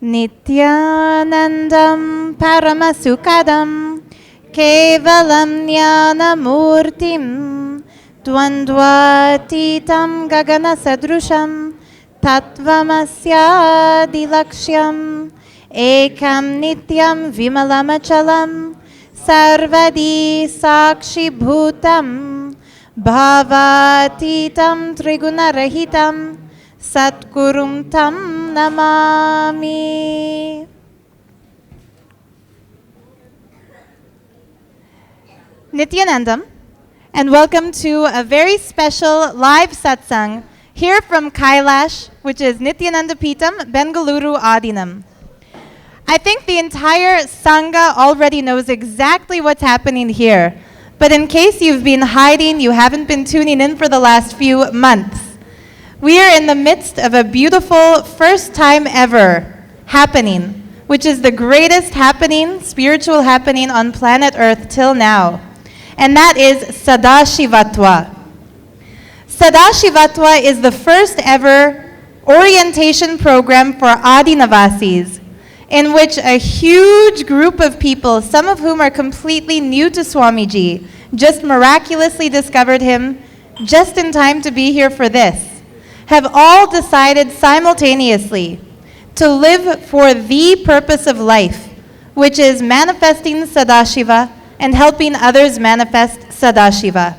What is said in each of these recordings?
Nithyanandam Paramasukadam Kevalam Jnanamurtim Dvandvatitam Gagana Sadrusham Tattvamasyadilaksham Ekam Nityam Vimalamachalam Sarvadi Sakshi Bhutam Bhavatitam Trigunarahitam Satgurum Tam Namami. Nithyanandam, and welcome to a very special live satsang here from Kailash, which is Nithyananda Peetham, Bengaluru Adheenam. I think the entire Sangha already knows exactly what's happening here, but in case you've been hiding, you haven't been tuning in for the last few months. We are in the midst of a beautiful first time ever happening, which is the greatest happening, spiritual happening on planet Earth till now. And that is Sadashivatva. Sadashivatva is the first ever orientation program for Adheenavasis, in which a huge group of people, some of whom are completely new to Swamiji, just miraculously discovered him just in time to be here for this, have all decided simultaneously to live for the purpose of life, which is manifesting Sadashiva and helping others manifest Sadashiva.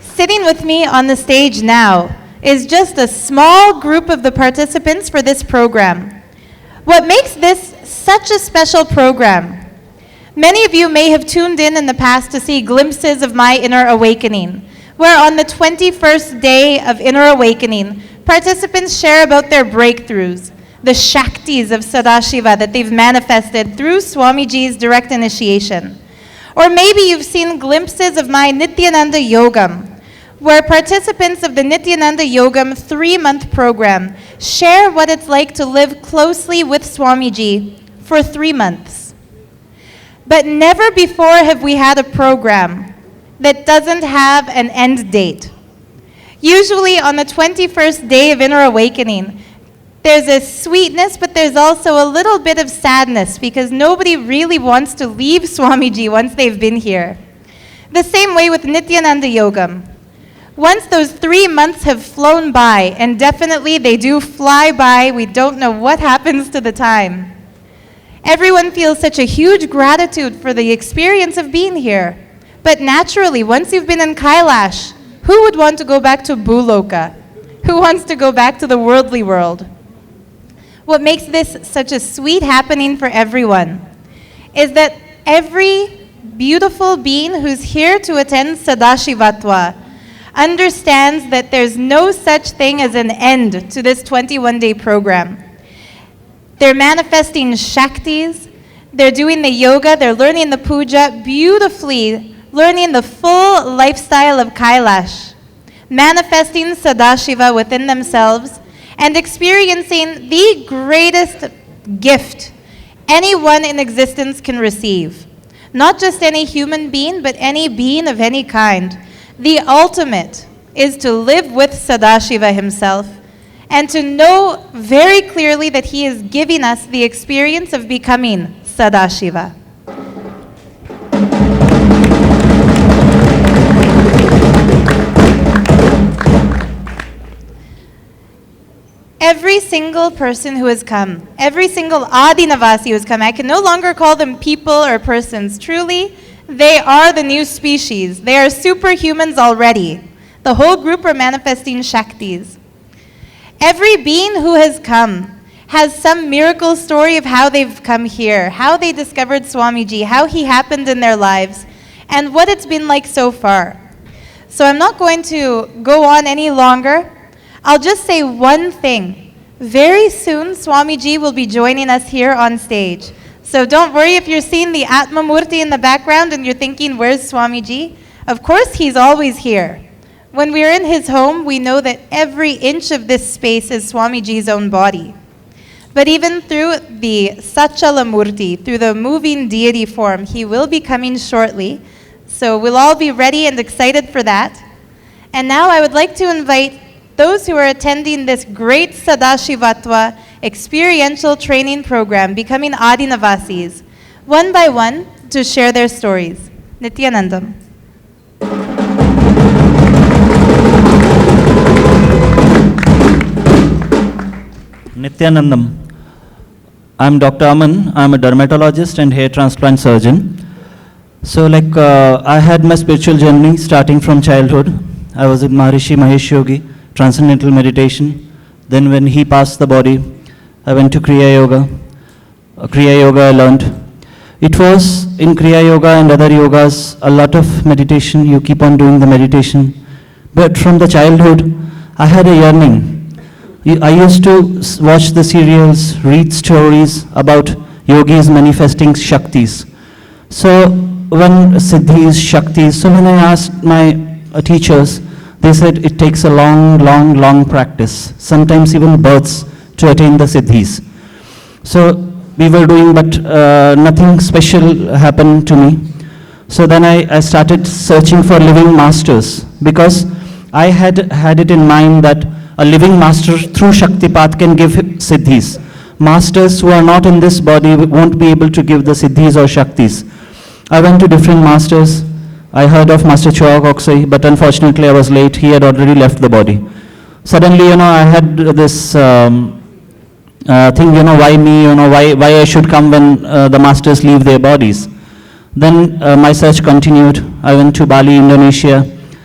Sitting with me on the stage now is just a small group of the participants for this program. What makes this such a special program? Many of you may have tuned in the past to see glimpses of my inner awakening, where on the 21st day of inner awakening, participants share about their breakthroughs, the shaktis of Sadashiva that they've manifested through Swamiji's direct initiation. Or maybe you've seen glimpses of my Nithyananda Yogam, where participants of the Nithyananda Yogam 3-month program share what it's like to live closely with Swamiji for 3 months. But never before have we had a program that doesn't have an end date. Usually on the 21st day of inner awakening, there's a sweetness, but there's also a little bit of sadness because nobody really wants to leave Swamiji once they've been here. The same way with Nithyananda Yogam. Once those 3 months have flown by, and definitely they do fly by, we don't know what happens to the time. Everyone feels such a huge gratitude for the experience of being here. But naturally, once you've been in Kailash, who would want to go back to Bhuloka? Who wants to go back to the worldly world? What makes this such a sweet happening for everyone is that every beautiful being who's here to attend Sadashivatva understands that there's no such thing as an end to this 21-day program. They're manifesting shaktis, they're doing the yoga, they're learning the puja, beautifully learning the full lifestyle of Kailash, manifesting Sadashiva within themselves, and experiencing the greatest gift anyone in existence can receive. Not just any human being, but any being of any kind. The ultimate is to live with Sadashiva himself and to know very clearly that he is giving us the experience of becoming Sadashiva. Every single person who has come, every single Adheenavasi who has come, I can no longer call them people or persons. Truly, they are the new species. They are superhumans already. The whole group are manifesting shaktis. Every being who has come has some miracle story of how they've come here, how they discovered Swamiji, how he happened in their lives, and what it's been like so far. So I'm not going to go on any longer. I'll just say one thing. Very soon, Swamiji will be joining us here on stage. So don't worry if you're seeing the Atma Murti in the background and you're thinking, where's Swamiji? Of course, he's always here. When we're in his home, we know that every inch of this space is Swamiji's own body. But even through the Sachala Murti, through the moving deity form, he will be coming shortly. So we'll all be ready and excited for that. And now I would like to invite those who are attending this great Sadashivatva experiential training program, Becoming Adheenavasis, one by one to share their stories. Nithyanandam. Nithyanandam. I'm Dr. Aman. I'm a dermatologist and hair transplant surgeon. So I had my spiritual journey starting from childhood. I was with Maharishi Mahesh Yogi, transcendental meditation. Then when he passed the body, I went to Kriya Yoga. Kriya Yoga I learned. It was in Kriya Yoga and other yogas, a lot of meditation. You keep on doing the meditation. But from the childhood, I had a yearning. I used to watch the serials, read stories about yogis manifesting shaktis. So when siddhis, shaktis, so when I asked my teachers, they said it takes a long practice, sometimes even births, to attain the siddhis. So we were doing, but nothing special happened to me. So then I started searching for living masters, because I had it in mind that a living master through Shaktipat can give siddhis. Masters who are not in this body won't be able to give the siddhis or shaktis. I went to different masters. I heard of Master Choa Koksai, but unfortunately I was late. He had already left the body. Suddenly, I had this thing, why me, why I should come when the masters leave their bodies. Then my search continued. I went to Bali, Indonesia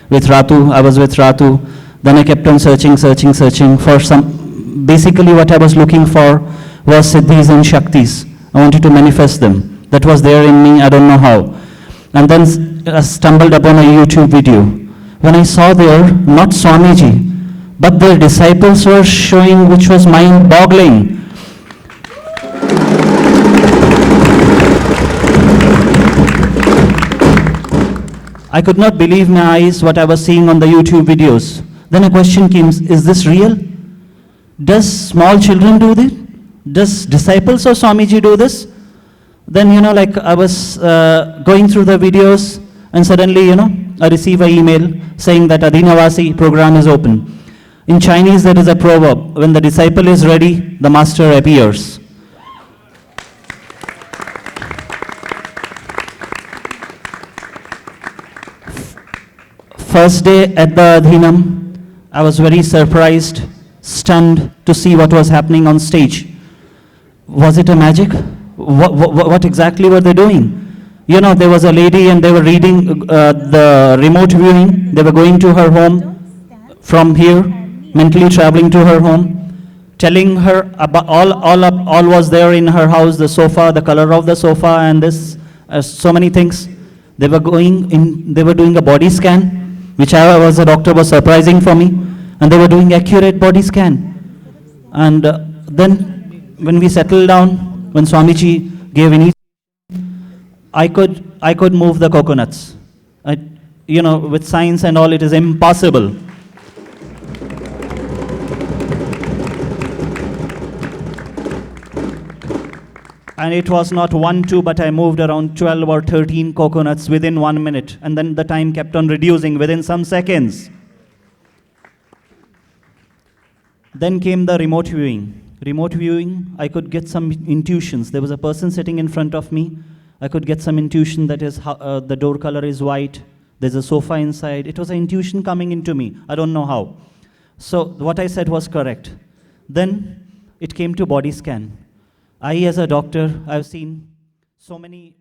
with Ratu. I was with Ratu. Then I kept on searching for some, basically what I was looking for was siddhis and shaktis. I wanted to manifest them. That was there in me, I don't know how. And then I stumbled upon a YouTube video. When I saw there, not Swamiji, but their disciples were showing, which was mind-boggling. I could not believe my eyes what I was seeing on the YouTube videos. Then a question came, is this real? Does small children do this? Does disciples of Swamiji do this? Then, I was going through the videos, and suddenly, I receive an email saying that Adheenavasi program is open. In Chinese, there is a proverb, when the disciple is ready, the master appears. First day at the Adheenam, I was very surprised, stunned to see what was happening on stage. Was it a magic? What exactly were they doing? There was a lady and they were reading the remote viewing. They were going to her home from here, mentally traveling to her home, telling her about all was there in her house, the sofa, the color of the sofa, and this, so many things. They were doing a body scan, which I was a doctor, was surprising for me, and they were doing accurate body scan. And then when we settled down, when Swamiji gave initiation, I could move the coconuts. With science and all, it is impossible. And it was not 1, 2, but I moved around 12 or 13 coconuts within 1 minute. And then the time kept on reducing within some seconds. Then came the remote viewing. Remote viewing, I could get some intuitions. There was a person sitting in front of me. I could get some intuition that is the door color is white. There's a sofa inside. It was an intuition coming into me. I don't know how. So what I said was correct. Then it came to body scan. I, as a doctor, I've seen so many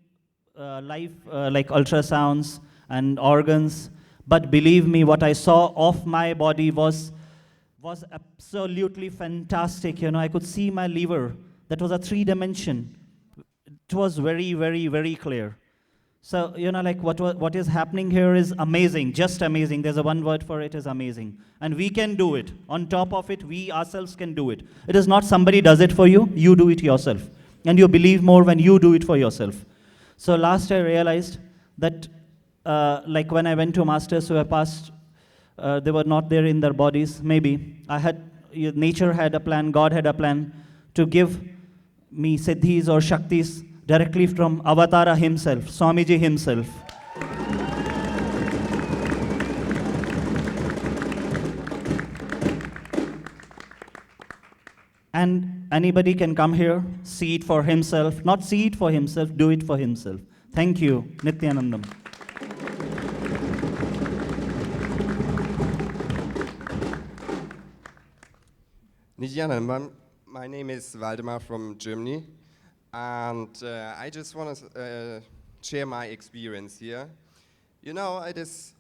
live ultrasounds and organs. But believe me, what I saw of my body was absolutely fantastic. I could see my liver. That was a 3-dimension. It was very, very, very clear. So, what is happening here is amazing, just amazing. There's a one word for it, is amazing. And we can do it. On top of it, we ourselves can do it. It is not somebody does it for you, you do it yourself. And you believe more when you do it for yourself. So last I realized that, when I went to masters who have passed, they were not there in their bodies, maybe. Nature had a plan, God had a plan to give me siddhis or shaktis directly from Avatara himself, Swamiji himself. And anybody can come here, see it for himself, not see it for himself, do it for himself. Thank you, Nithyanandam. Nithyananda, my name is Waldemar from Germany, and I just want to share my experience here. You know, it is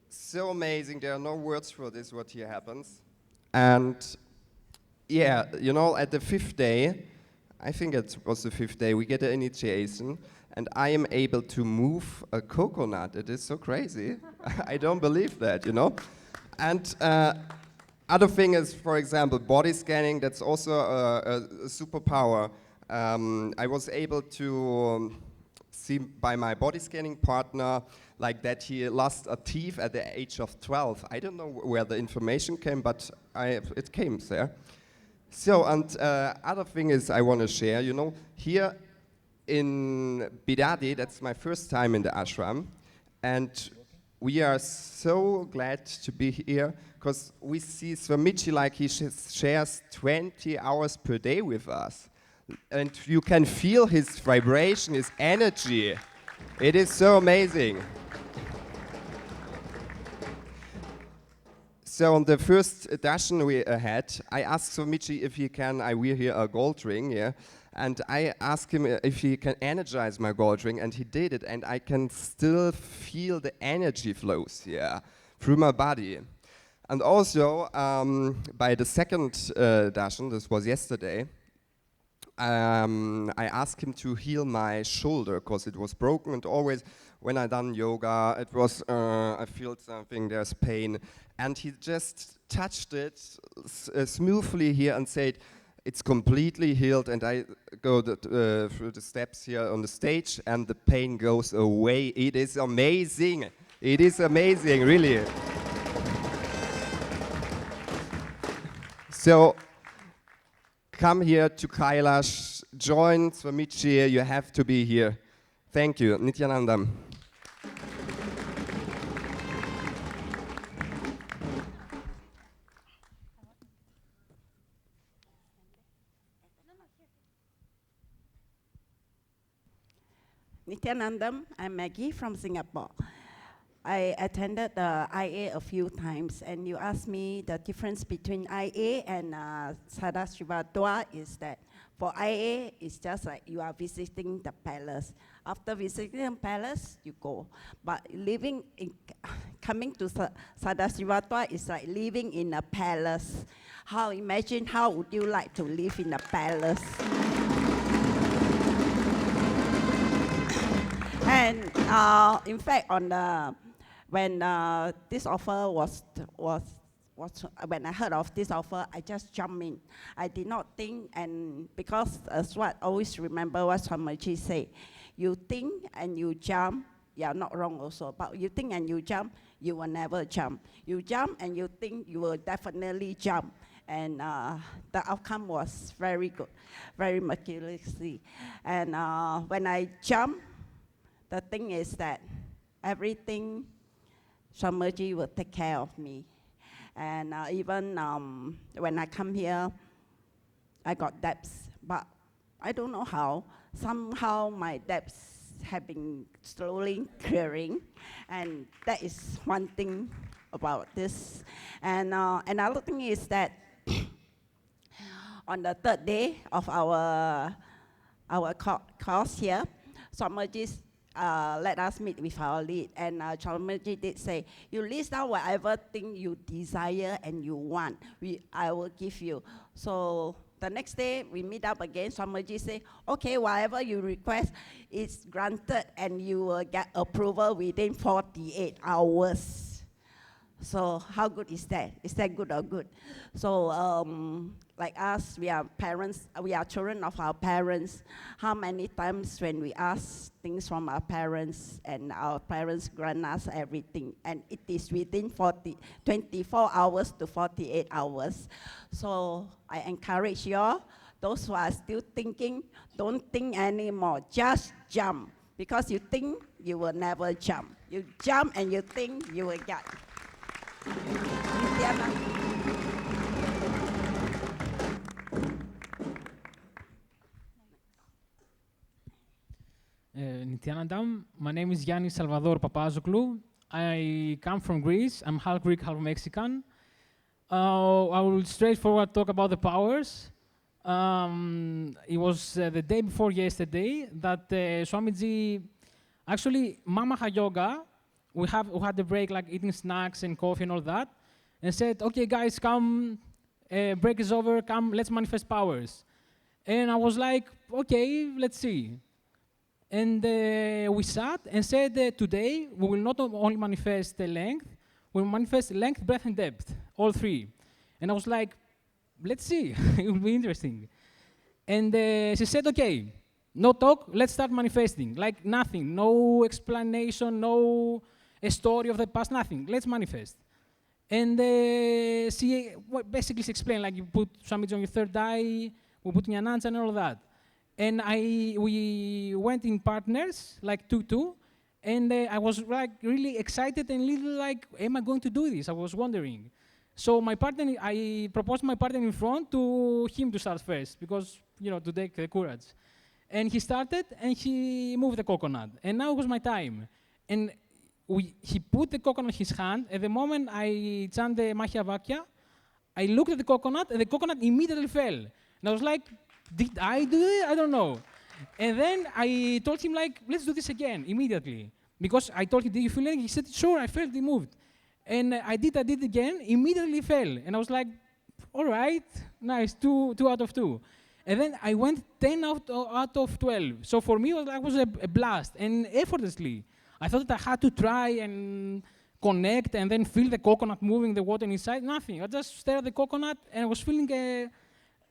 so amazing. There are no words for this, what here happens. And yeah, you know, at the 5th day, I think it was the 5th day, we get an initiation, and I am able to move a coconut. It is so crazy. I don't believe that, you know. And other thing is, for example, body scanning. That's also a superpower. I was able to see by my body scanning partner like that he lost a teeth at the age of 12. I don't know where the information came, but it came there. So, and other thing is I want to share, you know, here in Bidadi, that's my first time in the ashram, and we are so glad to be here because we see Swamiji like he shares 20 hours per day with us. And you can feel his vibration, his energy. It is so amazing. So on the first darshan we had, I asked Swamiji if he can, I wear here a gold ring, yeah, and I asked him if he can energize my gold ring, and he did it, and I can still feel the energy flows here through my body. And also, by the second darshan, this was yesterday, I asked him to heal my shoulder because it was broken, and always when I done yoga, it was, I feel something, there's pain. And he just touched it smoothly here and said, it's completely healed, and I go through the steps here on the stage and the pain goes away. It is amazing. It is amazing, really. So, come here to Kailash, join Swamiji, you have to be here. Thank you, Nithyananda. Nithyanandam, I'm Maggie from Singapore. I attended the IA a few times, and you asked me the difference between IA and Sadashivatva is that for IA, it's just like you are visiting the palace. After visiting the palace, you go. But coming to Sadashivatva is like living in a palace. Imagine how would you like to live in a palace? And in fact, when this offer was when I heard of this offer, I just jumped in. I did not think, and because as what I always remember what Swamiji said, you think and you jump. Yeah, not wrong also, but you think and you jump, you will never jump. You jump and you think you will definitely jump. And the outcome was very good, very miraculously. And when I jumped, the thing is that everything Swamiji will take care of me. And even when I come here, I got debts, but I don't know how. Somehow my debts have been slowly clearing, and that is one thing about this. And another thing is that on the 3rd day of our course here, Swamiji let us meet with our lead, and Swamiji did say, you list down whatever thing you desire and you want, I will give you. So the next day we meet up again, Swamiji say, okay, whatever you request is granted and you will get approval within 48 hours. So how good is that? Is that good or good? So like us, we are parents, we are children of our parents. How many times when we ask things from our parents and our parents grant us everything, and it is within 24 hours to 48 hours. So I encourage you all, those who are still thinking, don't think anymore, just jump. Because you think, you will never jump. You jump and you think, you will get. Nithyanandam. My name is Yannis Salvador Papazoglou. I come from Greece. I'm half Greek, half Mexican. I will straightforward talk about the powers. It was the day before yesterday that Swamiji, actually Mamaha Yoga, we had a break, like eating snacks and coffee and all that, and said, okay guys, come, break is over, come, let's manifest powers. And I was like, okay, let's see. And we sat and said, today we will not only manifest the length, we will manifest length, breadth, and depth, all three. And I was like, let's see, it will be interesting. And she said, okay, no talk, let's start manifesting. Like nothing, no explanation, no a story of the past, nothing, let's manifest. And she basically explained, like you put Swamiji on your third eye, we put Nyanancha and all that. And we went in partners, like 2-2, and I was like really excited and little like, am I going to do this? I was wondering. So my partner, I proposed my partner in front to him to start first, because, you know, to take the courage. And he started, and he moved the coconut. And now it was my time. And he put the coconut in his hand. At the moment I chant the Mahya Vakya, I looked at the coconut, and the coconut immediately fell. And I was like, did I do it? I don't know. And then I told him, like, let's do this again, immediately. Because I told him, did you feel anything? He said, sure, I felt it moved. And I did again, immediately fell. And I was like, all right, nice, 2 out of 2. And then I went 10 out of 12. So for me, it was a blast, and effortlessly. I thought that I had to try and connect and then feel the coconut moving, the water inside, nothing. I just stared at the coconut, and I was feeling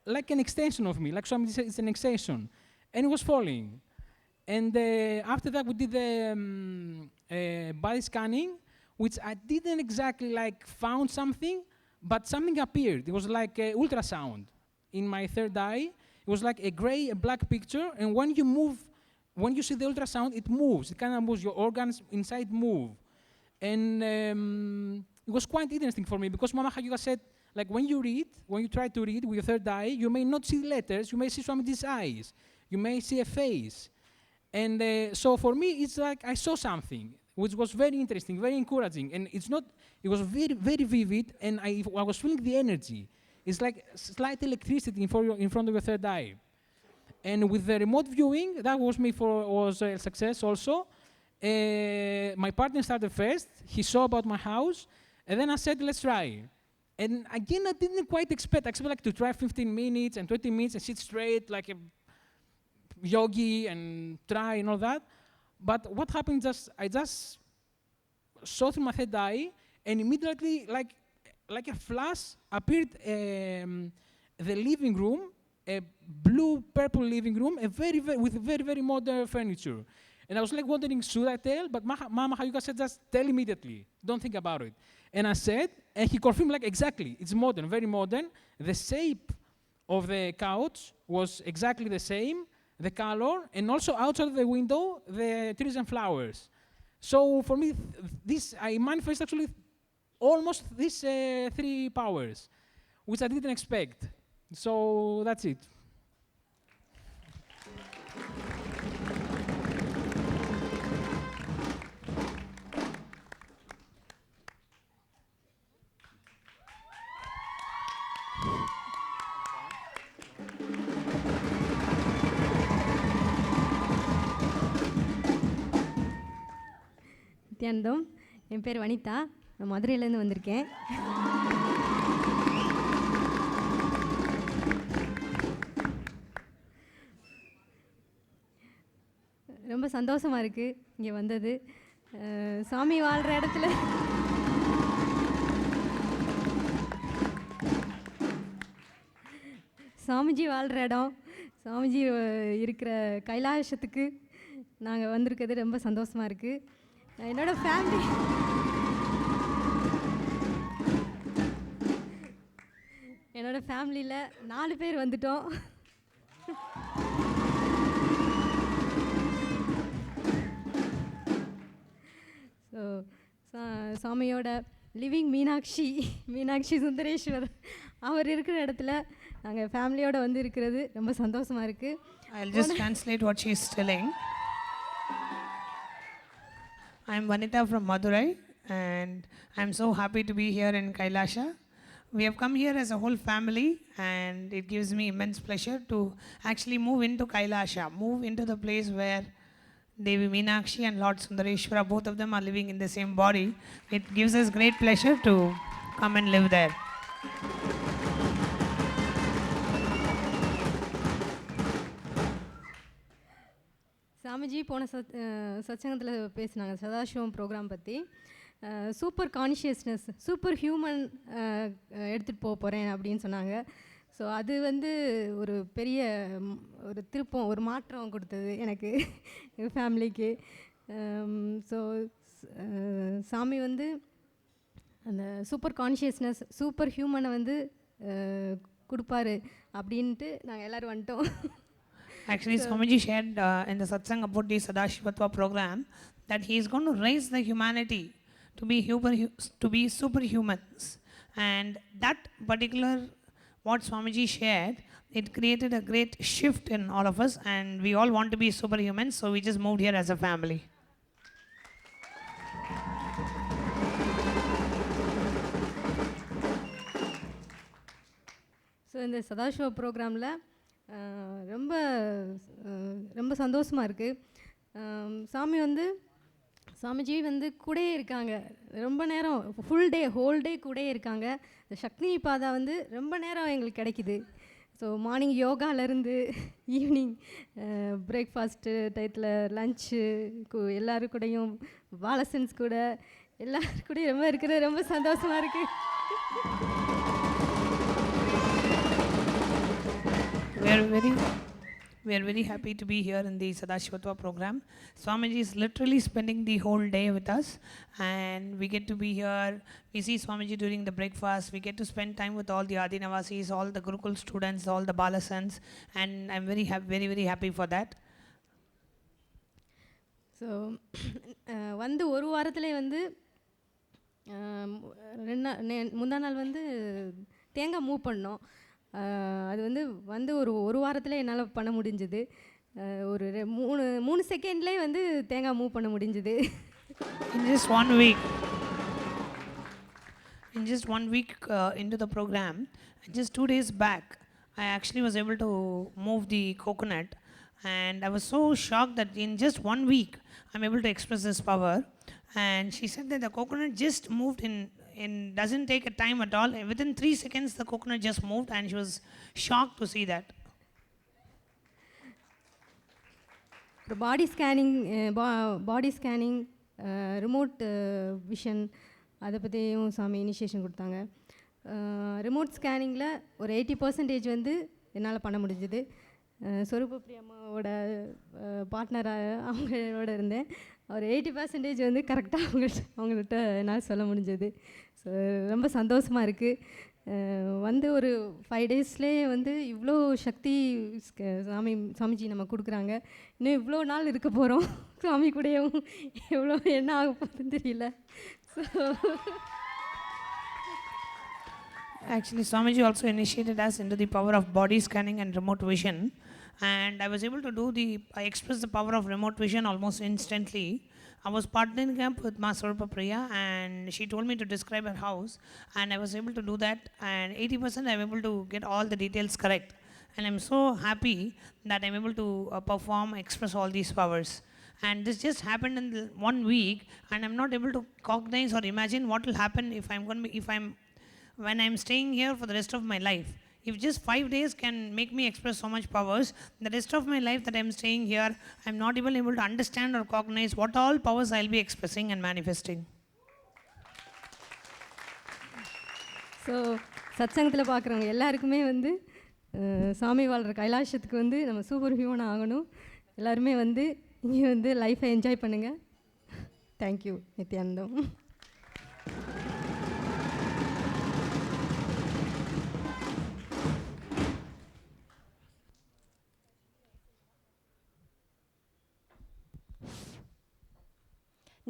like an extension of me, like somebody said, it's an extension. And it was falling. And after that, we did the body scanning, which I didn't exactly like found something, but something appeared. It was like ultrasound in my third eye. It was like a gray, a black picture, and when you move, when you see the ultrasound, it moves. It kind of moves. Your organs inside move. And it was quite interesting for me, because Mama Hayuga said, like when you try to read with your third eye, you may not see letters, you may see Swamiji's eyes, you may see a face. And so for me, it's like I saw something, which was very interesting, very encouraging. And it was very, very vivid, and I was feeling the energy. It's like slight electricity in front of your third eye. And with the remote viewing, that was a success also. My partner started first, he saw about my house, and then I said, let's try. And again, I didn't quite expect. I expected like to try 15 minutes and 20 minutes and sit straight like a yogi and try and all that. But what happened, I just saw through my third eye, and immediately, like a flash, appeared the living room, a blue-purple living room, with very, very modern furniture. And I was like wondering, should I tell? But Mama Hayuga said, just tell immediately. Don't think about it. And I said, and he confirmed, like, exactly. It's modern, very modern. The shape of the couch was exactly the same, the color, and also outside of the window, the trees and flowers. So for me, I manifest actually almost these 3 powers, which I didn't expect. So that's it. Nithyanandam, என் பேர் வனிதா, நான் மதுரையிலேருந்து வந்திருக்கேன். ரொம்ப சந்தோஷமாக இருக்குது இங்கே வந்தது. சாமி வாழ்கிற இடத்துல சாமிஜி வாழ்கிற இடம், சாமிஜி இருக்கிற கைலாசத்துக்கு நாங்கள் வந்திருக்கிறது ரொம்ப சந்தோஷமாக இருக்குது. என்னோட ஃபேமிலியில் 4 பேர் வந்துட்டோம். ஸோ சாமியோட லிவிங் மீனாட்சி சுந்தரேஸ்வர் அவர் இருக்கிற இடத்துல நாங்கள் ஃபேமிலியோடு வந்து இருக்கிறது ரொம்ப சந்தோஷமாக இருக்குது. I'll just translate what she is telling. I'm Vanita from Madurai, and I'm so happy to be here in Kailasha. We have come here as a whole family, and it gives me immense pleasure to actually move into Kailasha, move into the place where Devi Meenakshi and Lord Sundareshwara, both of them are living in the same body. It gives us great pleasure to come and live there. Swamiji போன சத்சங்கத்தில் பேசினாங்க Sadasivam program பற்றி. Super consciousness, super human எடுத்துகிட்டு போக போகிறேன் அப்படின்னு சொன்னாங்க. So அது வந்து ஒரு பெரிய ஒரு திருப்பம், ஒரு மாற்றம் கொடுத்தது எனக்கு, எங்கள் ஃபேமிலிக்கு. ஸோ சாமி வந்து அந்த சூப்பர் கான்ஷியஸ்னஸ், சூப்பர் ஹியூமனை வந்து கொடுப்பாரு அப்படின்ட்டு நாங்கள் எல்லோரும் வந்துட்டோம். Actually, Swamiji shared in the Satsang about the Sadashivatva program that he is going to raise the humanity to be superhumans, and that particular what Swamiji shared, it created a great shift in all of us, and we all want to be superhumans, so we just moved here as a family. So இந்த சதாசிவ ப்ரோக்ராமில் ரொம்ப ரொம்ப சந்தோஷமாக இருக்குது. சாமிஜி வந்து கூடயே இருக்காங்க ரொம்ப நேரம், ஃபுல் டே, ஹோல் டே கூடயே இருக்காங்க. இந்த சக்தி பாதா வந்து ரொம்ப நேரம் எங்களுக்கு கிடைக்கிது. ஸோ மார்னிங் யோகாலேருந்து ஈவினிங் பிரேக்ஃபாஸ்ட்டு டயத்தில் லன்ச்சு, எல்லோரும் கூடயும் வாலசன்ஸ் கூட எல்லோரும் கூடயும் ரொம்ப இருக்கிறது ரொம்ப சந்தோஷமாக இருக்குது. We are very happy to be here in the Sadashivatva program. Swamiji is literally spending the whole day with us, and we get to be here. We see Swamiji during the breakfast. We get to spend time with all the Adheenavasis, all the Gurukul students, all the Balasans, and I'm very happy for that. So வந்து ஒரு வாரத்திலே வந்து முந்தா நாள் வந்து தேங்காய் move பண்ணோம். அது வந்து ஒரு வாரத்தில் என்னால் பண்ண முடிஞ்சுது. ஒரு மூணு செகண்ட்லேயே வந்து தேங்காய் மூவ் பண்ண முடிஞ்சுது. In just one week into the program, just 2 days back, I actually was able to move the coconut, and I was so shocked that in just 1 week I'm able to express this power. And she said that the coconut just moved in doesn't take a time at all. Within 3 seconds the coconut just moved, and she was shocked to see that. Body scanning, remote vision, அதை பற்றியும் சாமி initiation கொடுத்தாங்க. Remote ஸ்கேனிங்கில் ஒரு 80% வந்து என்னால் பண்ண முடிஞ்சுது. சொரூபப்பிரி அம்மாவோட பார்ட்னராக அவங்களோட இருந்தேன். ஒரு 80% வந்து கரெக்டாக அவங்கள்ட்ட என்னால் சொல்ல முடிஞ்சது. ஸோ ரொம்ப சந்தோஷமாக இருக்குது. வந்து ஒரு 5 டேஸ்லேயே வந்து இவ்வளோ சக்தி சாமிஜி நம்ம கொடுக்குறாங்க. இன்னும் இவ்வளோ நாள் இருக்க போகிறோம் சாமி கூடயும், எவ்வளோ என்ன ஆக போகுதுன்னு தெரியல. So Actually, Swamiji also initiated us into the power of body scanning and remote vision, and I was able to I expressed the power of remote vision almost instantly. I was partnering up with Ma Swarupapriya, and she told me to describe her house, and I was able to do that, and 80% I'm able to get all the details correct, and I'm so happy that I'm able to perform, express all these powers. And this just happened in 1 week, and I'm not able to cognize or imagine what will happen when I'm staying here for the rest of my life. If just 5 days can make me express so much powers, the rest of my life that I'm staying here, I'm not even able to understand or cognize what all powers I'll be expressing and manifesting. So சத்சங்கத்தில் பார்க்குறவங்க எல்லாருக்குமே வந்து சாமி வாழ்கிற கைலாசத்துக்கு வந்து நம்ம super human ஆகணும். எல்லாருமே வந்து இங்கே வந்து லைஃப்பை என்ஜாய் பண்ணுங்கள். Thank you Nithyanandam.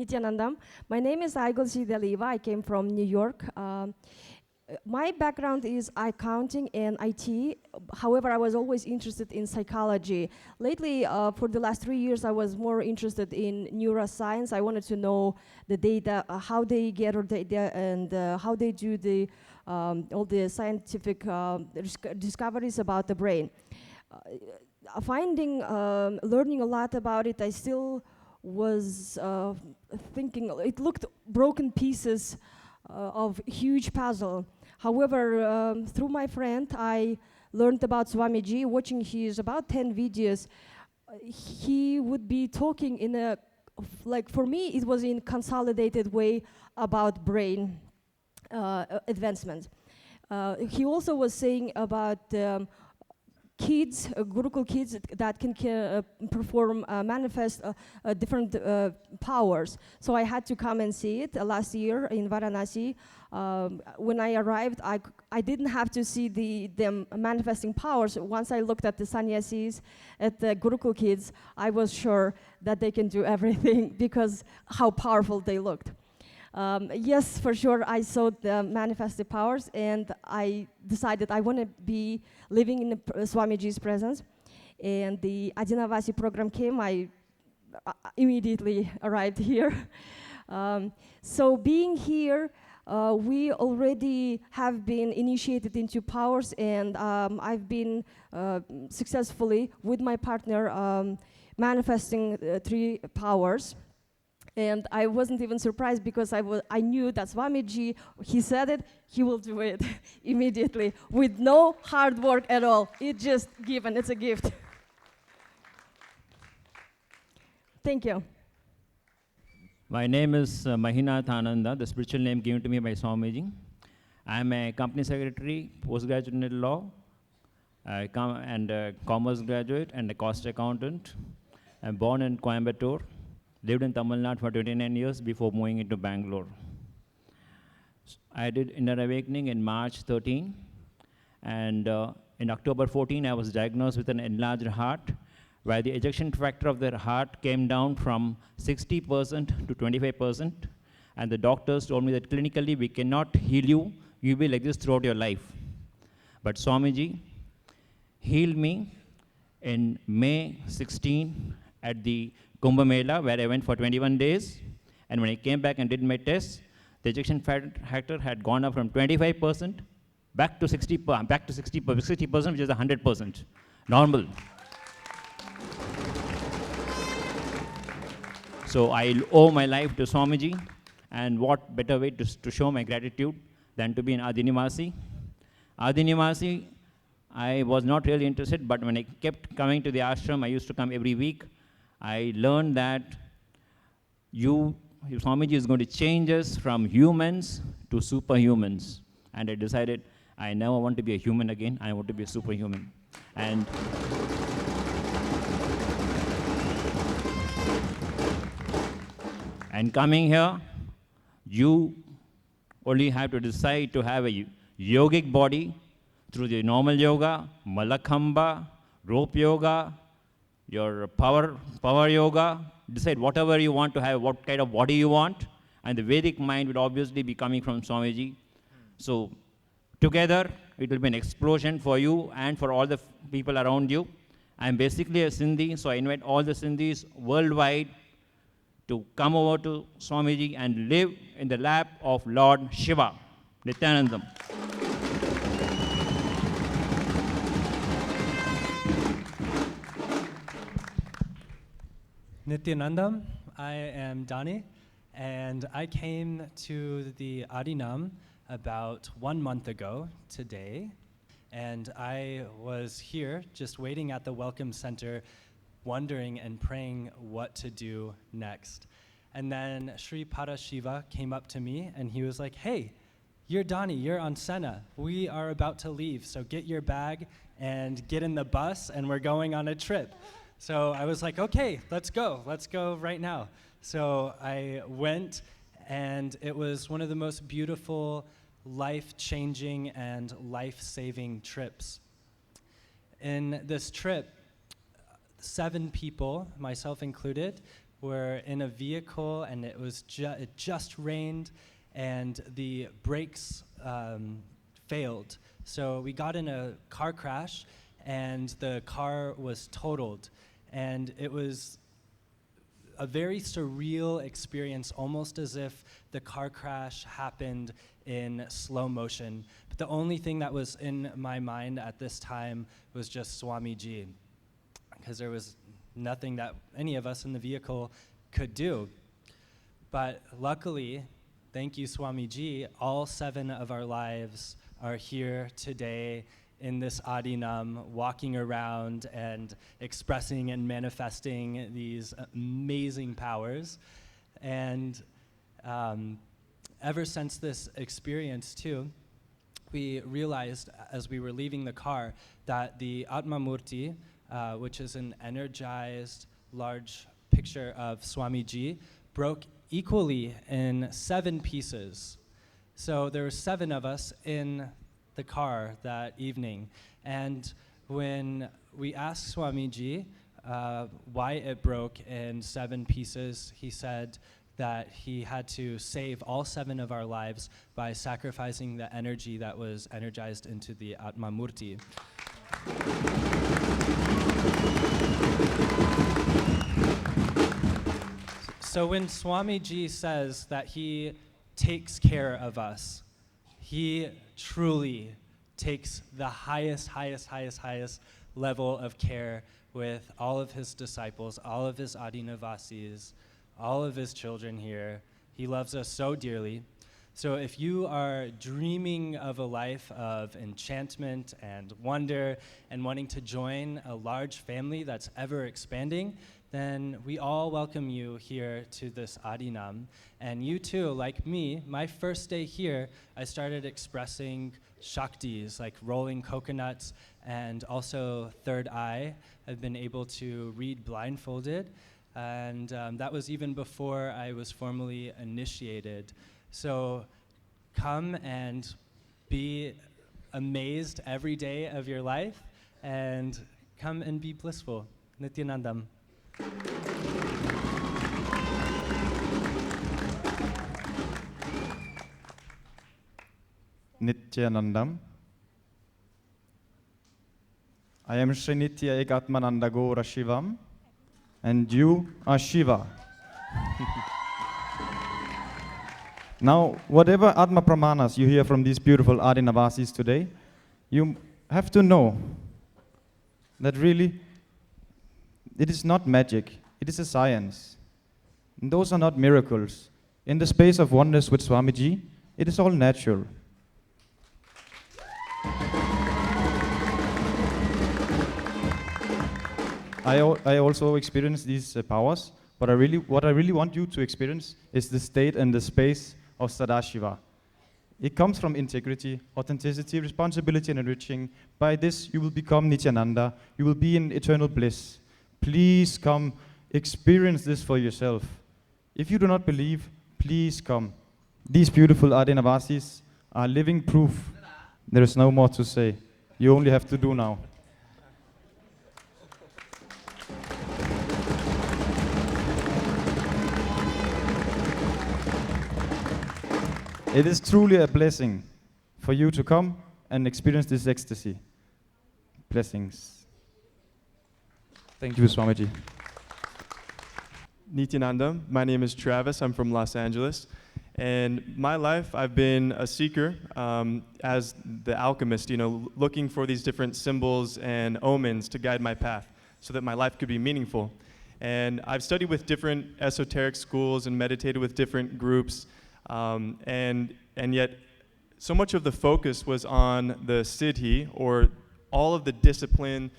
Nithyanandam. My name is Aigul Deliva. I came from New York. My background is accounting and IT. However, I was always interested in psychology. Lately, for the last 3 years, I was more interested in neuroscience. I wanted to know the data, how they gather data, and how they do the all the scientific discoveries about the brain. Learning a lot about it, I still was thinking it looked broken pieces of huge puzzle. However, through my friend, I learned about Swamiji, watching his about 10 videos. He would be talking in a, like for me, it was in consolidated way about brain advancement. He also was saying about kids, Gurukul kids that can perform, manifest different powers. So I had to come and see it last year in Varanasi. When I arrived, I didn't have to see them manifesting powers. Once I looked at the sannyasis, at the Gurukul kids, I was sure that they can do everything because how powerful they looked. Yes, for sure, I saw the manifested powers, and I decided I want to be living in Swamiji's presence. And the Adheenavasi program came, I immediately arrived here. So being here, we already have been initiated into powers, and I've been successfully, with my partner, manifesting 3 powers. And I wasn't even surprised because I knew that Swamiji, he said it, he will do it immediately with no hard work at all. It's just given, it's a gift. Thank you. My name is Mahinath Ananda, the spiritual name given to me by Swamiji. I'm a company secretary, postgraduate in law, and a commerce graduate and a cost accountant. I'm born in Coimbatore. Lived in Tamil Nadu for 29 years before moving into Bangalore. I did Inner Awakening in March 13, and in October 14, I was diagnosed with an enlarged heart, where the ejection factor of the heart came down from 60% to 25%, and the doctors told me that clinically we cannot heal you, you'll be like this throughout your life. But Swamiji healed me in May 16 at the Kumbh Mela, where I went for 21 days, and when I came back and did my test, the ejection factor had gone up from 25% back to 60%, which is 100%, normal. So I owe my life to Swamiji, and what better way to show my gratitude than to be in Adheenavasi. Adheenavasi, I was not really interested, but when I kept coming to the ashram, I used to come every week. I learned that Swamiji is going to change us from humans to superhumans. And I decided I never want to be a human again, I want to be a superhuman. And coming here, you only have to decide to have a yogic body through the normal yoga, Malakhamba, rope yoga, your power yoga, decide whatever you want to have, what kind of body you want, and the Vedic mind would obviously be coming from Swamiji. So together, it will be an explosion for you and for all the people around you. I'm basically a Sindhi, so I invite all the Sindhis worldwide to come over to Swamiji and live in the lap of Lord Shiva, Nithyanandam. Nithyanandam, I am Dani, and I came to the Adheenam about 1 month ago today, and I was here just waiting at the Welcome Center, wondering and praying what to do next. And then Sri Parashiva came up to me, and he was like, hey, you're Dani, you're on Sena. We are about to leave, so get your bag and get in the bus, and we're going on a trip. So I was like, okay, let's go right now. So I went, and it was one of the most beautiful, life-changing and life-saving trips. In this trip, 7 people, myself included, were in a vehicle, and it was it just rained, and the brakes failed. So we got in a car crash, and the car was totaled. And it was a very surreal experience, almost as if the car crash happened in slow motion. But the only thing that was in my mind at this time was just Swamiji, because there was nothing that any of us in the vehicle could do. But luckily, thank you, Swamiji, all 7 of our lives are here today in this Adheenam, walking around and expressing and manifesting these amazing powers. And ever since this experience too, we realized as we were leaving the car that the Atma Murti, which is an energized large picture of Swamiji, broke equally in 7 pieces. So there were 7 of us in the car that evening. And when we asked Swamiji why it broke in 7 pieces, he said that he had to save all 7 of our lives by sacrificing the energy that was energized into the Atma Murti. So when Swamiji says that he takes care of us, he truly takes the highest level of care with all of his disciples, all of his Adheenavasis, all of his children here. He loves us so dearly. So if you are dreaming of a life of enchantment and wonder and wanting to join a large family that's ever expanding, then we all welcome you here to this Adheenam. And you too, like me, my first day here, I started expressing shaktis, like rolling coconuts, and also third eye. I've been able to read blindfolded, and that was even before I was formally initiated. So come and be amazed every day of your life, and come and be blissful. Nithyanandam. Nithyanandam. I am Sri Nitya Ekatmananda Gora Shivam, and you are Shiva. Now, whatever Atma Pramanas you hear from these beautiful Adheenavasis today, you have to know that really it is not magic, it is a science. And those are not miracles. In the space of oneness with Swamiji, it is all natural. I also experience these powers, but what I really want you to experience is the state and the space of Sadashiva. It comes from integrity, authenticity, responsibility, and enriching. By this, you will become Nityananda. You will be in eternal bliss. Please come, experience this for yourself. If you do not believe, please come. These beautiful Adheenavasis are living proof. There is no more to say. You only have to do now. It is truly a blessing for you to come and experience this ecstasy. Blessings. Thank you, Swamiji. Nithyananda, my name is Travis. I'm from Los Angeles. And my life, I've been a seeker as the alchemist, looking for these different symbols and omens to guide my path so that my life could be meaningful. And I've studied with different esoteric schools and meditated with different groups. And yet, so much of the focus was on the siddhi, or all of the discipline,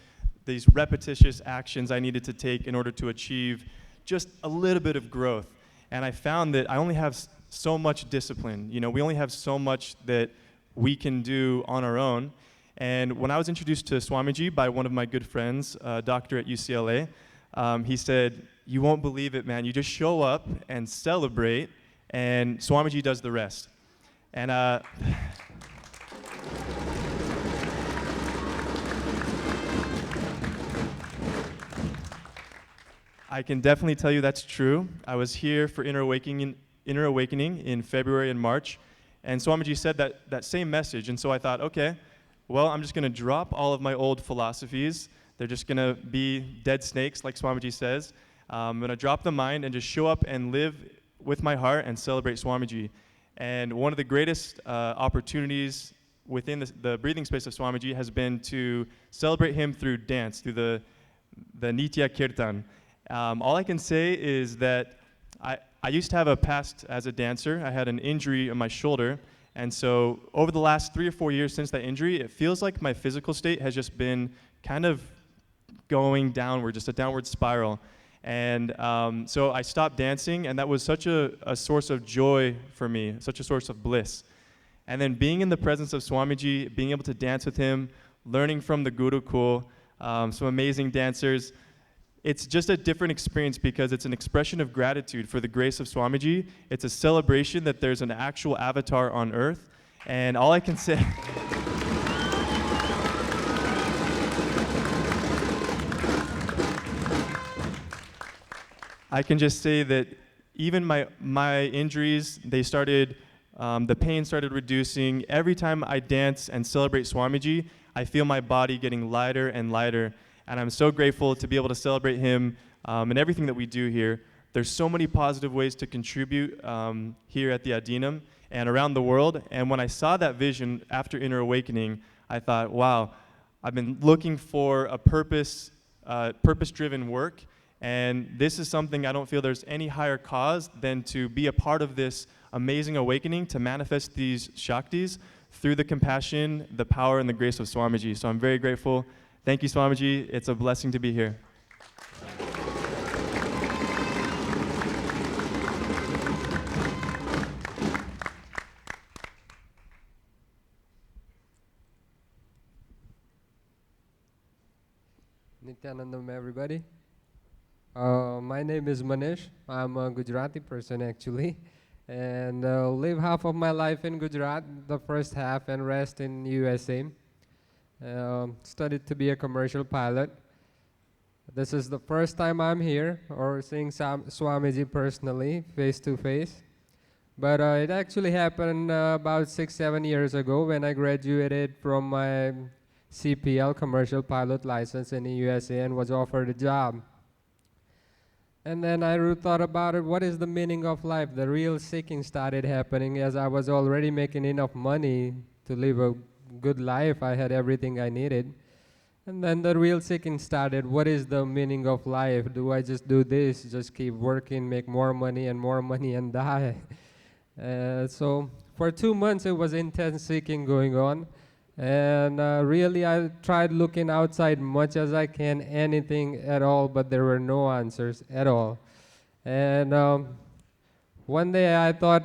these repetitious actions I needed to take in order to achieve just a little bit of growth. And I found that I only have so much discipline. We only have so much that we can do on our own. And when I was introduced to Swamiji by one of my good friends, a doctor at UCLA, he said, "You won't believe it, man. You just show up and celebrate, and Swamiji does the rest." And I can definitely tell you that's true. I was here for Inner Awakening in February and March, And Swamiji said that same message. And so I thought, okay, well, I'm just going to drop all of my old philosophies. They're just going to be dead snakes, like Swamiji says. I'm going to drop the mind and just show up and live with my heart and celebrate Swamiji. And one of the greatest opportunities within the breathing space of Swamiji has been to celebrate him through dance, through the Nitya Kirtan. All I can say is that I used to have a past as a dancer. I had an injury on my shoulder. And so over the last 3 or 4 years since that injury, it feels like my physical state has just been kind of going downward, just a downward spiral. And so I stopped dancing, and that was such a source of joy for me, such a source of bliss. And then being in the presence of Swamiji, being able to dance with him, learning from the Gurukul, some amazing dancers, it's just a different experience because it's an expression of gratitude for the grace of Swamiji. It's a celebration that there's an actual avatar on earth. And all I can say... I can just say that even my injuries, they started, the pain started reducing. Every time I dance and celebrate Swamiji, I feel my body getting lighter and lighter. And I'm so grateful to be able to celebrate him and everything that we do here. There's so many positive ways to contribute here at the Adheenam and around the world. And when I saw that vision after Inner Awakening, I thought, wow, I've been looking for a purpose-driven work. And this is something I don't feel there's any higher cause than to be a part of this amazing awakening, to manifest these shaktis through the compassion, the power, and the grace of Swamiji. So I'm very grateful. Thank you, Swamiji. It's a blessing to be here. Nithyanandam, everybody. My name is Manish. I'm a Gujarati person, actually, and live half of my life in Gujarat, the first half, and rest in USA. Studied to be a commercial pilot. This is the first time I'm here or seeing Swamiji personally, face to face. But it actually happened about 6-7 years ago when I graduated from my CPL, commercial pilot license in the USA, and was offered a job. And then I thought about it, what is the meaning of life? The real seeking started happening as I was already making enough money to live a good life. I had everything I needed. And then the real seeking started. What is the meaning of life? Do I just do this, just keep working, make more money and die? So for 2 months it was intense seeking going on. And really I tried looking outside much as I can, anything at all, but there were no answers at all. And one day I thought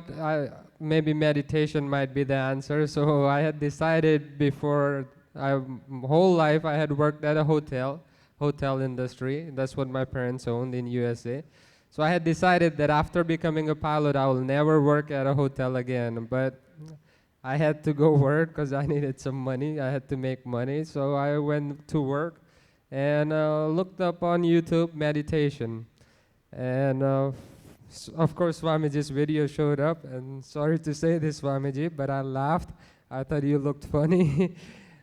maybe meditation might be the answer, so I had decided before, whole life I had worked at a hotel industry. That's what my parents owned in USA. So I had decided that after becoming a pilot, I will never work at a hotel again. But I had to go work because I needed some money. I had to make money. So I went to work and looked up on YouTube meditation. And of course, Swamiji's video showed up. And sorry to say this, Swamiji, but I laughed. I thought you looked funny.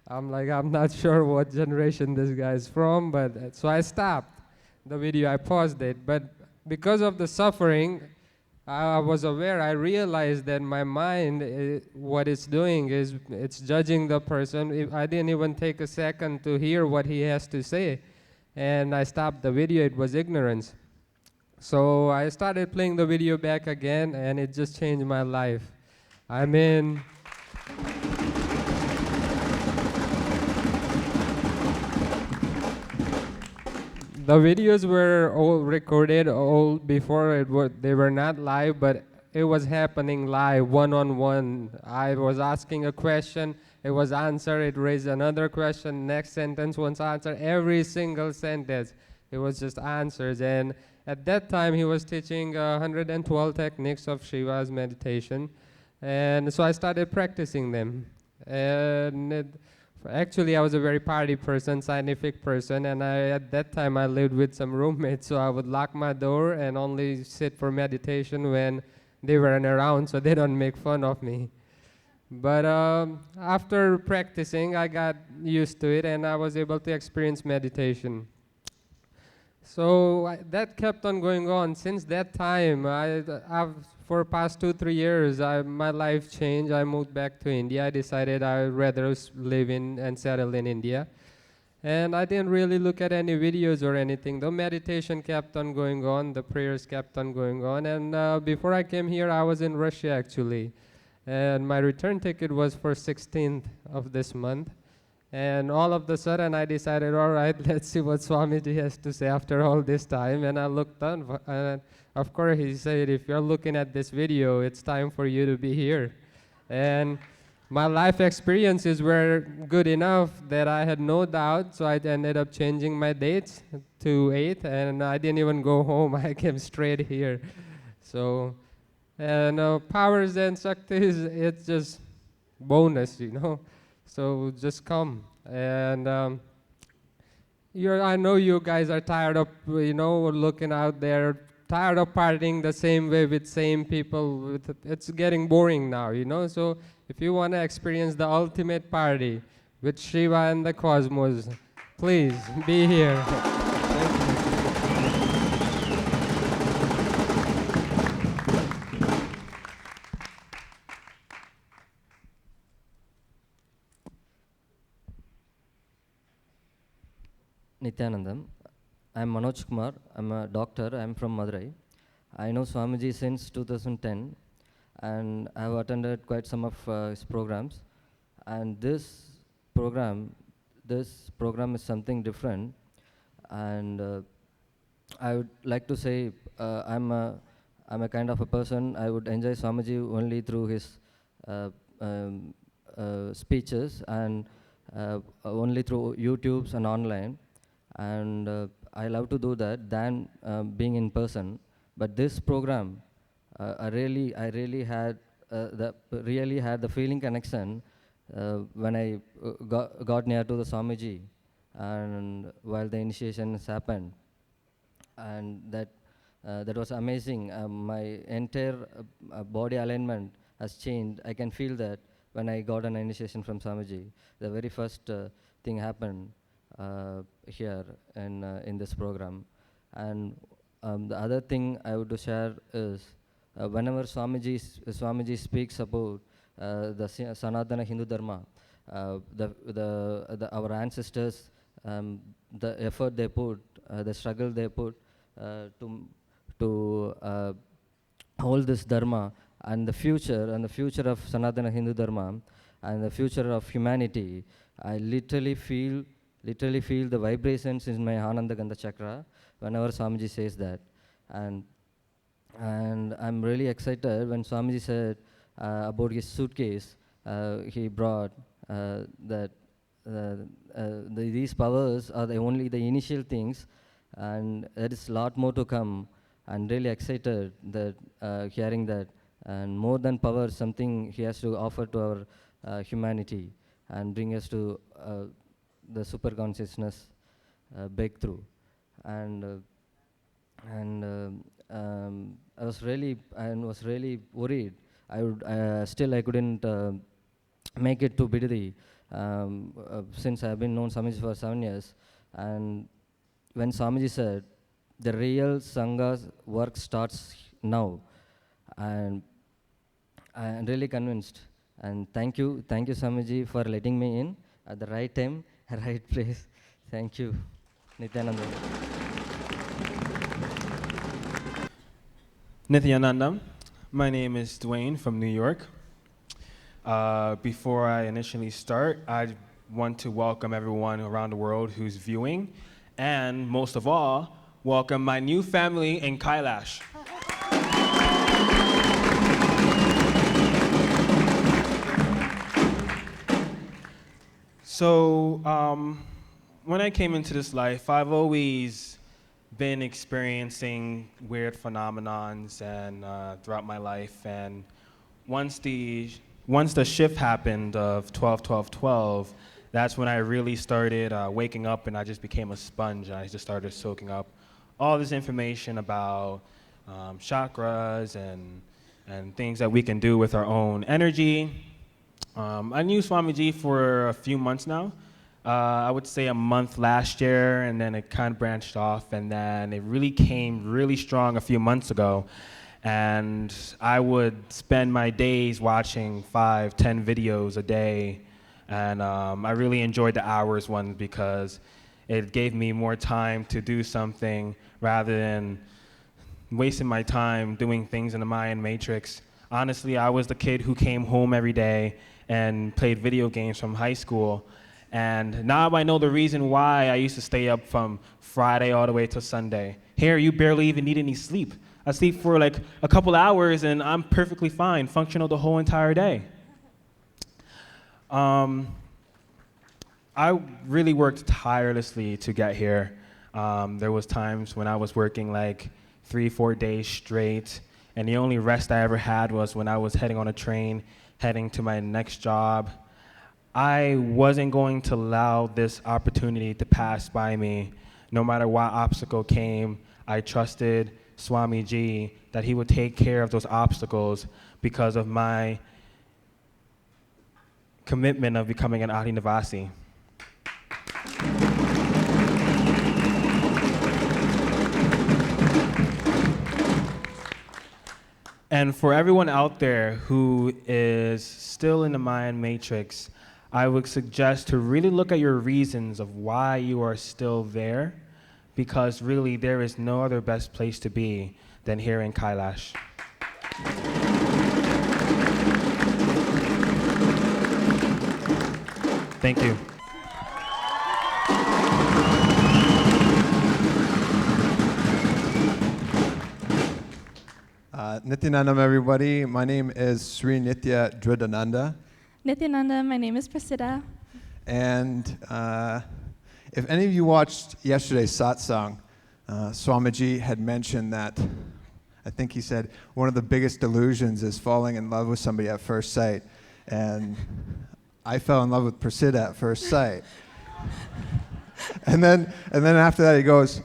I'm like, I'm not sure what generation this guy's from, but so I stopped the video. I paused it. But because of the suffering, I was aware, I realized that my mind, what it's doing is it's judging the person. I didn't even take a second to hear what he has to say. And I stopped the video, it was ignorance. So I started playing the video back again, and it just changed my life. I mean, the videos were all recorded all before they were not live, but it was happening live, one-on-one. I was asking a question, it was answered, it raised another question, next sentence was answered, every single sentence. It was just answers. And at that time, he was teaching 112 techniques of Shiva's meditation. And so I started practicing them. And actually, I was a very party person, scientific person, and at that time I lived with some roommates, so I would lock my door and only sit for meditation when they weren't around so they don't make fun of me. But after practicing, I got used to it and I was able to experience meditation. So that kept on going on. Since that time, for past 2-3 years, my life changed. I moved back to India. I decided I'd rather live in and settle in India. And I didn't really look at any videos or anything. The meditation kept on going on, the prayers kept on going on. And before I came here, I was in Russia actually. And my return ticket was for 16th of this month. And all of a sudden I decided, all right, let's see what Swamiji has to say after all this time. And I looked on, and of course he said, if you're looking at this video, it's time for you to be here. And my life experiences were good enough that I had no doubt, so I ended up changing my dates to 8th, and I didn't even go home. I came straight here. So, and powers and shaktis, it's just bonus, you know. So just come. And I know you guys are tired of, you know, looking out there, tired of partying the same way with same people. It's getting boring now, you know. So if you want to experience the ultimate party with Shiva and the cosmos, please be here. Thank you. Nithyanandam. I'm Manoj Kumar. I'm a doctor. I'm from Madurai. I know Swamiji since 2010, and I've attended quite some of his programs. And this program is something different. And I would like to say I'm a kind of a person. I would enjoy Swamiji only through his speeches and only through YouTubes and online. And I love to do that than being in person. But this program, I really had the feeling connection when I got near to the Swamiji, and while the initiations happened, and that was amazing. My entire body alignment has changed. I can feel that when I got an initiation from Swamiji. The very first thing happened here in this program. And the other thing I would share is whenever Swamiji speaks about the Sanatana Hindu Dharma, our ancestors, the effort they put, the struggle they put to hold this Dharma, and the future of Sanatana Hindu Dharma and the future of humanity, I literally feel the vibrations in my Ananda Gandha chakra whenever Swamiji says that. And I'm really excited when Swamiji said about his suitcase he brought, that these powers are only the initial things, and there is a lot more to come. I'm really excited that hearing that, and more than power, something he has to offer to our humanity and bring us to the super consciousness breakthrough. And I was really worried. I couldn't make it to Bidadi since I've been known Swamiji for 7 years. And when Swamiji said the real Sangha's work starts now, and I'm really convinced. And thank you Swamiji for letting me in at the right time, right place. Thank you, Nithyananda. Nithyananda, my name is Dwayne from New York. Before I initially start, I want to welcome everyone around the world who's viewing, and most of all, welcome my new family in Kailash. So, when I came into this life, I've always been experiencing weird phenomenons and throughout my life. And once the shift happened of 12-12-12, that's when I really started waking up, and I just became a sponge. I just started soaking up all this information about chakras and things that we can do with our own energy. I knew Swamiji for a few months now. I would say a month last year, and then it kind of branched off, and then it really came really strong a few months ago. And I would spend my days watching 5, 10 videos a day, and I really enjoyed the hours one because it gave me more time to do something rather than wasting my time doing things in the Mayan matrix. Honestly, I was the kid who came home every day and played video games from high school. And now I know the reason why I used to stay up from Friday all the way to Sunday. Here, you barely even need any sleep. I sleep for like a couple hours and I'm perfectly fine, functional the whole entire day. I really worked tirelessly to get here. There was times when I was working like 3-4 days straight, and the only rest I ever had was when I was heading on a train, heading to my next job. I wasn't going to allow this opportunity to pass by me. No matter what obstacle came, I trusted Swamiji that he would take care of those obstacles because of my commitment of becoming an Adheenavasi. And for everyone out there who is still in the Mayan matrix, I would suggest to really look at your reasons of why you are still there, because really there is no other best place to be than here in Kailash. Thank you. Nithyanandam, everybody. My name is Sri Nithya Dridananda. Nithyananda, my name is Prasida. And if any of you watched yesterday's Satsang, Swamiji had mentioned that, I think he said, one of the biggest delusions is falling in love with somebody at first sight. And I fell in love with Prasida at first sight. and then after that he goes,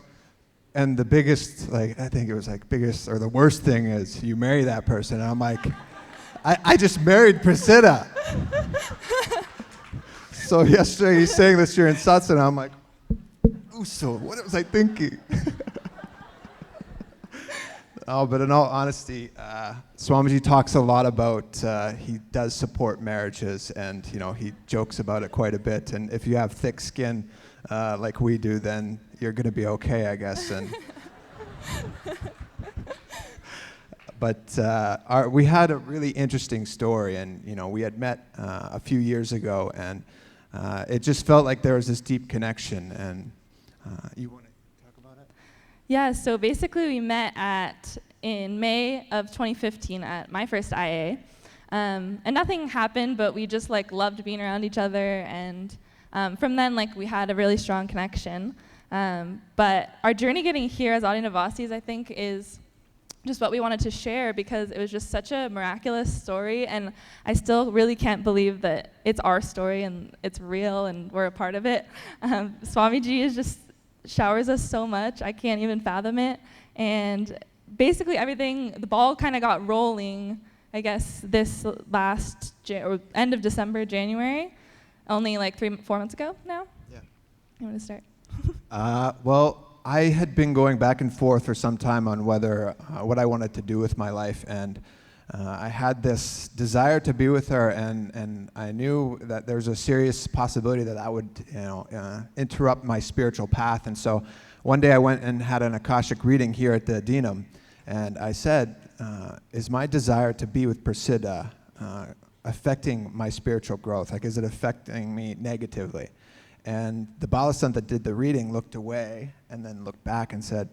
and the biggest, like, I think it was like biggest or the worst thing is you marry that person. And I'm like, I just married Prasida. So yesterday he's saying this during Satsang, and I'm like, so what was I thinking? Oh, but in all honesty, Swamiji talks a lot about, he does support marriages, and he jokes about it quite a bit. And if you have thick skin like we do, then you're going to be okay, I guess. And but we had a really interesting story, and we had met a few years ago, and it just felt like there was this deep connection. And you want to talk about it? Yeah, so basically we met in May of 2015 at my first IA. And nothing happened, but we just loved being around each other, and from then we had a really strong connection. But our journey getting here as Adheenavasis, I think, is just what we wanted to share, because it was just such a miraculous story, and I still really can't believe that it's our story and it's real and we're a part of it. Swamiji is just showers us so much, I can't even fathom it. And basically everything, the ball kind of got rolling, I guess, this last or end of December, January, only 3-4 months ago now. Yeah. You want to start? Well, I had been going back and forth for some time on whether what I wanted to do with my life, and I had this desire to be with her, and I knew that there was a serious possibility that I would interrupt my spiritual path. And so one day I went and had an Akashic reading here at the Adheenam, and I said, is my desire to be with Prasida affecting my spiritual growth? Is it affecting me negatively? And the Balasant that did the reading looked away and then looked back and said,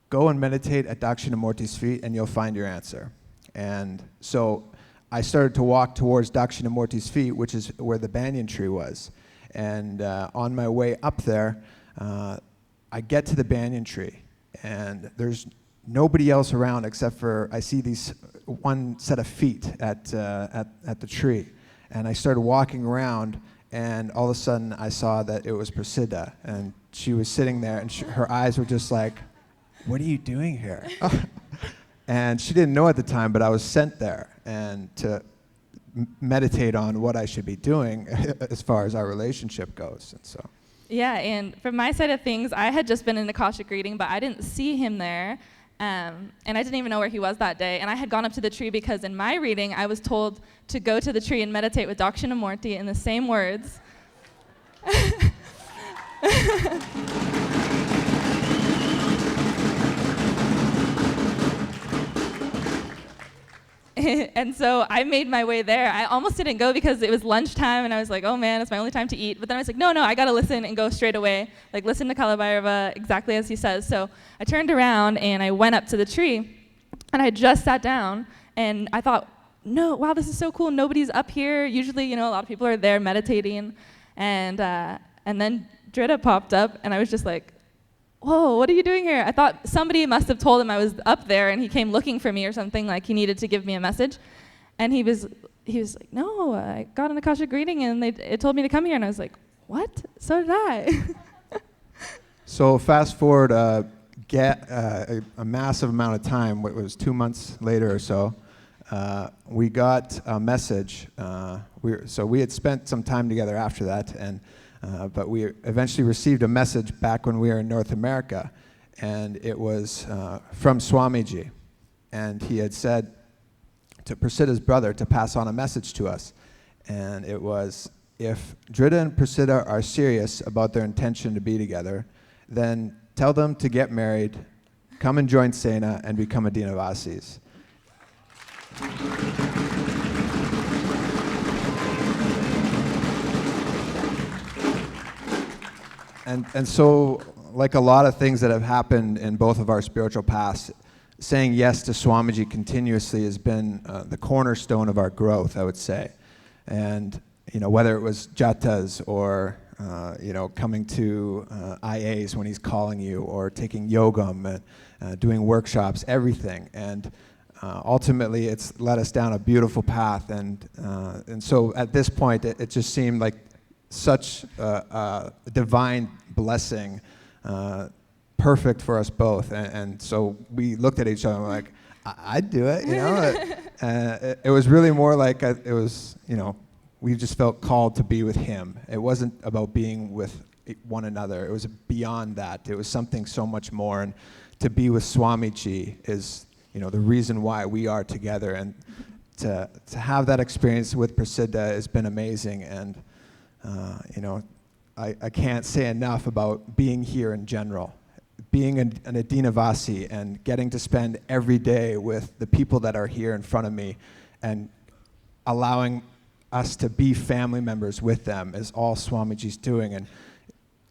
go and meditate at Dakshinamurti's feet and you'll find your answer. And so I started to walk towards Dakshinamurti's feet, which is where the banyan tree was. And on my way up there, I get to the banyan tree, and there's nobody else around except for I see these one set of feet at the tree. And I started walking around, and all of a sudden I saw that it was Prasida, and she was sitting there, and her eyes were just like, what are you doing here? And she didn't know at the time, but I was sent there and to meditate on what I should be doing as far as our relationship goes. And so. Yeah, and from my side of things, I had just been in Akashic reading, but I didn't see him there. And I didn't even know where he was that day. And I had gone up to the tree because in my reading, I was told to go to the tree and meditate with Dakshinamurti in the same words. And so I made my way there. I almost didn't go because it was lunchtime, and I was like, oh man, it's my only time to eat. But then I was like, no, I gotta listen and go straight away. Like, listen to Kalabhairava exactly as he says. So I turned around and I went up to the tree, and I just sat down, and I thought, no, wow, this is so cool. Nobody's up here. Usually, a lot of people are there meditating. And then Drita popped up, and I was just like, whoa, what are you doing here? I thought somebody must have told him I was up there, and he came looking for me or something, like he needed to give me a message. And he was like, no, I got an Akashic reading, and it told me to come here. And I was like, what? So did I. So fast forward a massive amount of time, what was 2 months later or so, we got a message. So we had spent some time together after that, but we eventually received a message back when we were in North America, and it was from Swamiji. And he had said to Prasiddha's brother to pass on a message to us. And it was, if Drita and Prasiddha are serious about their intention to be together, then tell them to get married, come and join Sena, and become Adheenavasis. And so, like a lot of things that have happened in both of our spiritual paths, saying yes to Swamiji continuously has been the cornerstone of our growth, I would say. And whether it was jatas or coming to IAs when he's calling you, or taking yogam and doing workshops, everything. And ultimately, it's led us down a beautiful path. And so at this point, it just seemed like such a divine blessing, perfect for us both. And so we looked at each other and were like, I'd do it, It was really more like we just felt called to be with him. It wasn't about being with one another. It was beyond that. It was something so much more. And to be with Swamiji is, the reason why we are together. And to have that experience with Prasiddha has been amazing. And I can't say enough about being here in general. Being an Adheenavasi and getting to spend every day with the people that are here in front of me and allowing us to be family members with them is all Swamiji's doing. And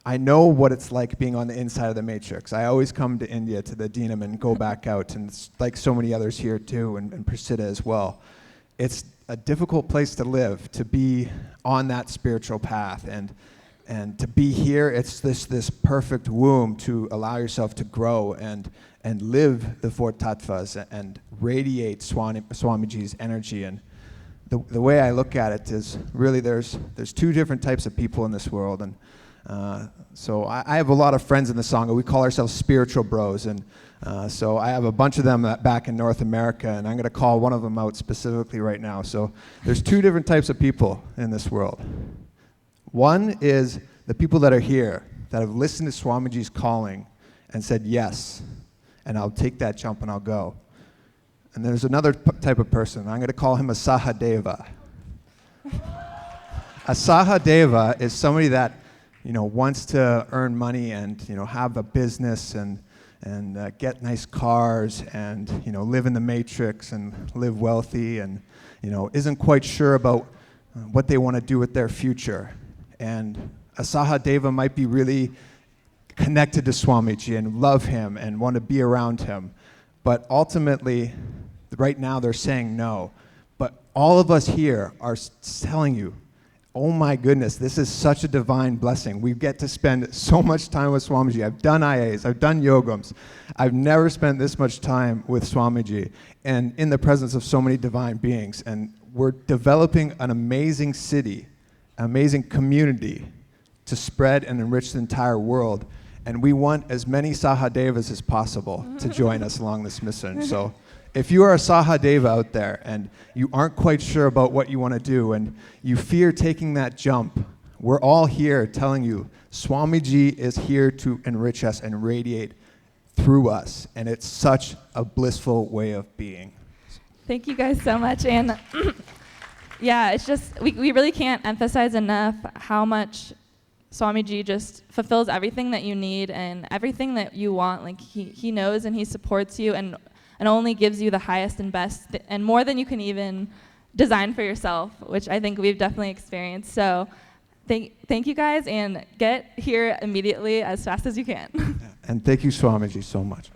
I know what it's like being on the inside of the matrix. I always come to India, to the Adheenam, and go back out, and it's like so many others here too, and Prasiddha as well. It's a difficult place to live, to be on that spiritual path, and to be here, it's this perfect womb to allow yourself to grow and live the four tattvas and radiate Swamiji's energy. And the way I look at it is really there's two different types of people in this world. And so I have a lot of friends in the Sangha. We call ourselves spiritual bros. And so I have a bunch of them back in North America, and I'm going to call one of them out specifically right now. So there's two different types of people in this world. One is the people that are here, that have listened to Swamiji's calling and said yes, and I'll take that jump and I'll go. And there's another type of person. I'm going to call him a Sahadeva. A Sahadeva is somebody that wants to earn money and have a business and get nice cars and live in the matrix and live wealthy and isn't quite sure about what they want to do with their future. And a Sahadeva might be really connected to Swamiji and love him and want to be around him, but ultimately, right now they're saying no. But all of us here are telling you, oh my goodness, this is such a divine blessing. We get to spend so much time with Swamiji. I've done IAs, I've done yogams. I've never spent this much time with Swamiji and in the presence of so many divine beings. And we're developing an amazing city, amazing community to spread and enrich the entire world. And we want as many Sahadevas as possible to join us along this mission. So if you are a Sahadeva out there and you aren't quite sure about what you want to do and you fear taking that jump, we're all here telling you, Swamiji is here to enrich us and radiate through us, and it's such a blissful way of being. Thank you guys so much. And yeah, it's just, we really can't emphasize enough how much Swamiji just fulfills everything that you need and everything that you want. Like he knows and he supports you and only gives you the highest and best and more than you can even design for yourself, which I think we've definitely experienced. So thank you guys, and get here immediately as fast as you can. And thank you, Swamiji, so much.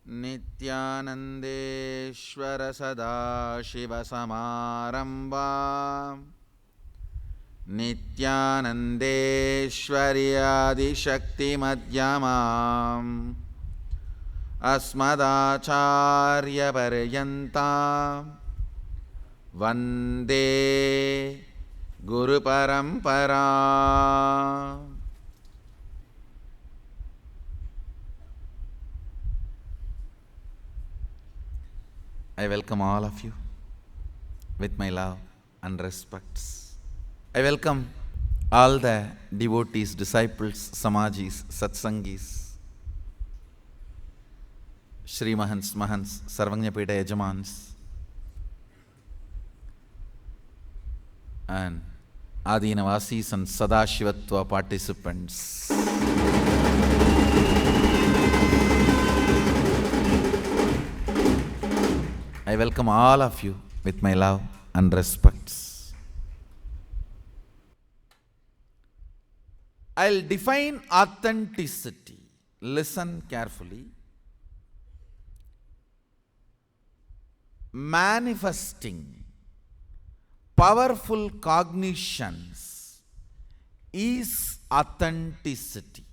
Nithyanandeshwara Sadashiva Samarambha Nithyanandeshwari Adi Shakti Madhyamam Asmadacharya Paryanta Vande Guru Parampara. I welcome all of you with my love and respects. I welcome all the devotees, disciples, Samajis, Satsangis, Shri Mahants, Sarvanyapeta Yajamans, and Adheenavasis and Sadashivatva participants. I welcome all of you with my love and respects. I'll define authenticity. Listen carefully. Manifesting powerful cognitions is authenticity.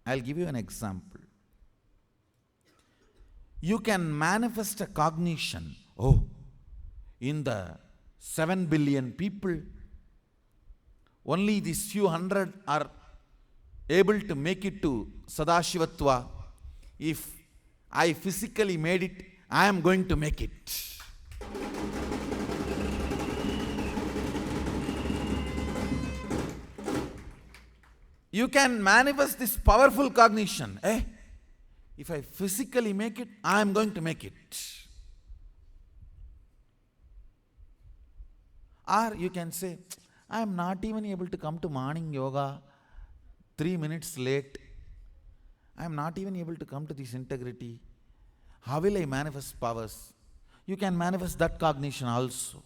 I'll give you an example. You can manifest a cognition, in the 7 billion people, only these few hundred are able to make it to Sadashivatva. If I physically made it, I am going to make it. You can manifest this powerful cognition. If I physically make it, I am going to make it. Or you can say, I am not even able to come to morning yoga 3 minutes late. I am not even able to come to this integrity. How will I manifest powers? You can manifest that cognition also.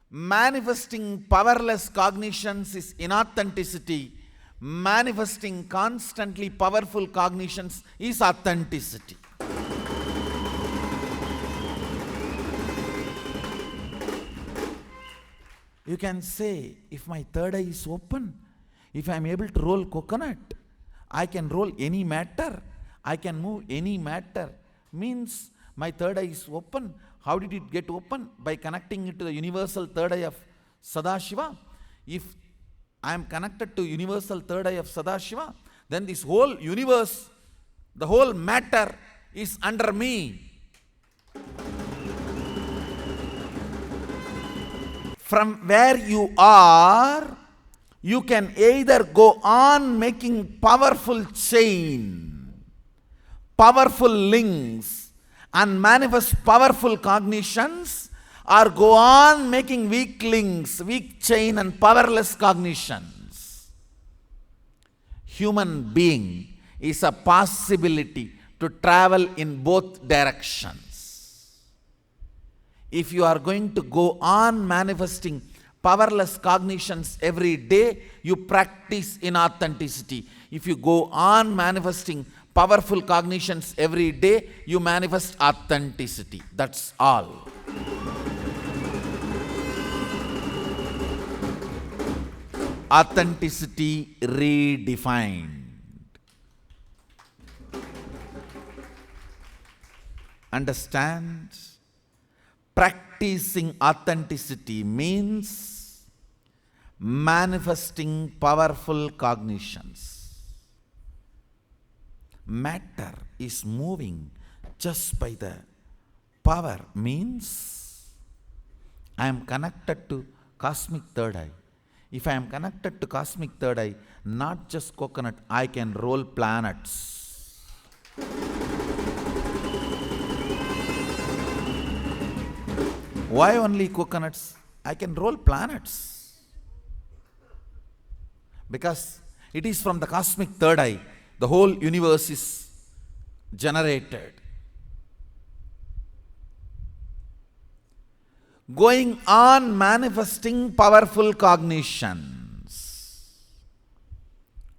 Manifesting powerless cognitions is inauthenticity. Manifesting constantly powerful cognitions is authenticity. You can say, if my third eye is open, if I am able to roll coconut, I can roll any matter, I can move any matter. Means my third eye is open. How did it get open? By connecting it to the universal third eye of Sadashiva. If I am connected to universal third eye of Sadashiva, then this whole universe, the whole matter is under me. From where you are, you can either go on making powerful chain, powerful links, and manifest powerful cognitions, or go on making weak links, weak chain and powerless cognitions. Human being is a possibility to travel in both directions. If you are going to go on manifesting powerless cognitions every day, you practice inauthenticity. If you go on manifesting powerful cognitions every day, you manifest authenticity. That's all. Authenticity redefined. Understand? Practicing authenticity means manifesting powerful cognitions. Matter is moving just by the power, means I am connected to cosmic third eye. If I am connected to cosmic third eye, not just coconut, I can roll planets. Why only coconuts? I can roll planets. Because it is from the cosmic third eye, the whole universe is generated. Going on manifesting powerful cognitions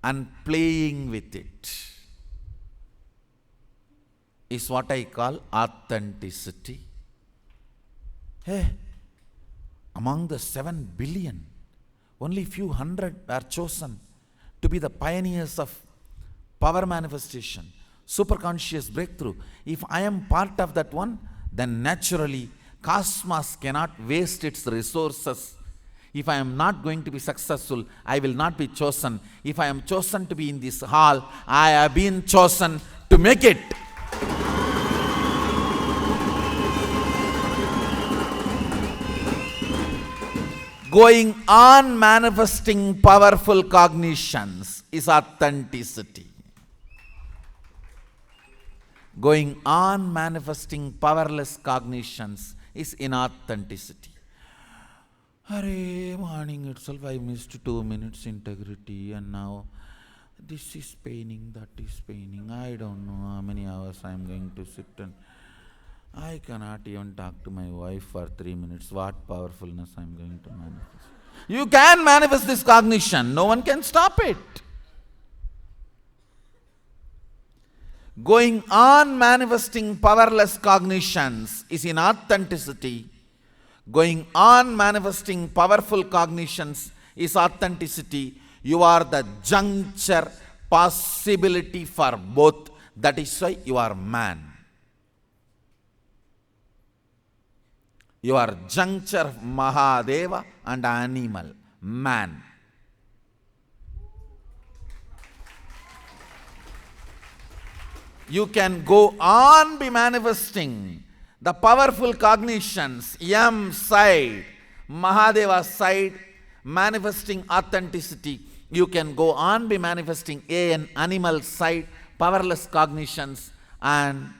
and playing with it is what I call authenticity. Hey, among the 7 billion, only few hundred are chosen to be the pioneers of power manifestation, superconscious breakthrough. If I am part of that one, then naturally cosmos cannot waste its resources. If I am not going to be successful, I will not be chosen. If I am chosen to be in this hall, I have been chosen to make it. Going on manifesting powerful cognitions is authenticity. Going on manifesting powerless cognitions is inauthenticity. Hare, morning itself I missed 2 minutes integrity, and now this is paining, that is paining. I don't know how many hours I am going to sit, and I cannot even talk to my wife for 3 minutes. What powerfulness I am going to manifest. You can manifest this cognition. No one can stop it. Going on manifesting powerless cognitions is inauthenticity. Going on manifesting powerful cognitions is authenticity. You are the juncture possibility for both. That is why you are man. You are juncture of Mahadeva and animal, man. You can go on be manifesting the powerful cognitions, M side, Mahadeva side, manifesting authenticity. You can go on be manifesting A and animal side, powerless cognitions, and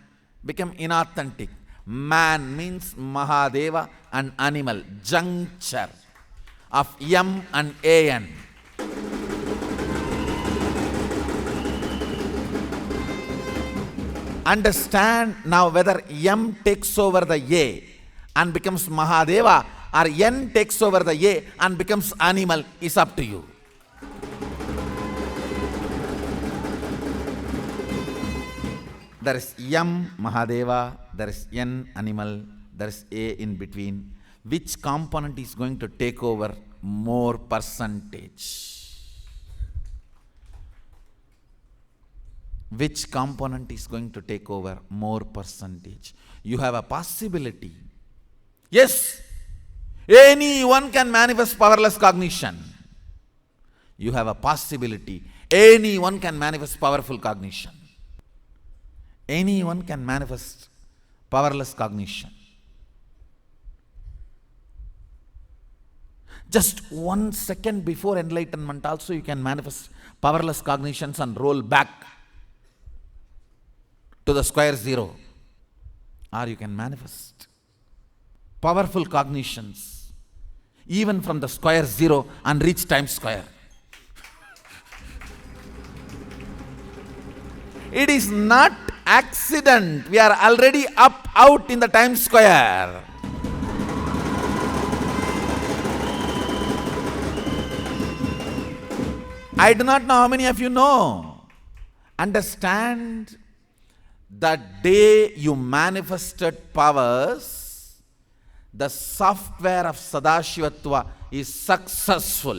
become inauthentic. Man means Mahadeva and animal, juncture of M and AN. Understand now whether M takes over the A and becomes Mahadeva, or N takes over the A and becomes animal, is up to you. There is M Mahadeva, there is N animal, there is A in between. Which component is going to take over more percentage? Which component is going to take over more percentage? You have a possibility. Yes, anyone can manifest powerless cognition. You have a possibility. Anyone can manifest powerful cognition. Anyone can manifest powerless cognition. Just 1 second before enlightenment also you can manifest powerless cognitions and roll back to the square zero. Or you can manifest powerful cognitions even from the square zero and reach Times Square. It is not accident. We are already out in the Times Square. I do not know how many of you know. Understand, the day you manifested powers, the software of Sadashivatva is successful.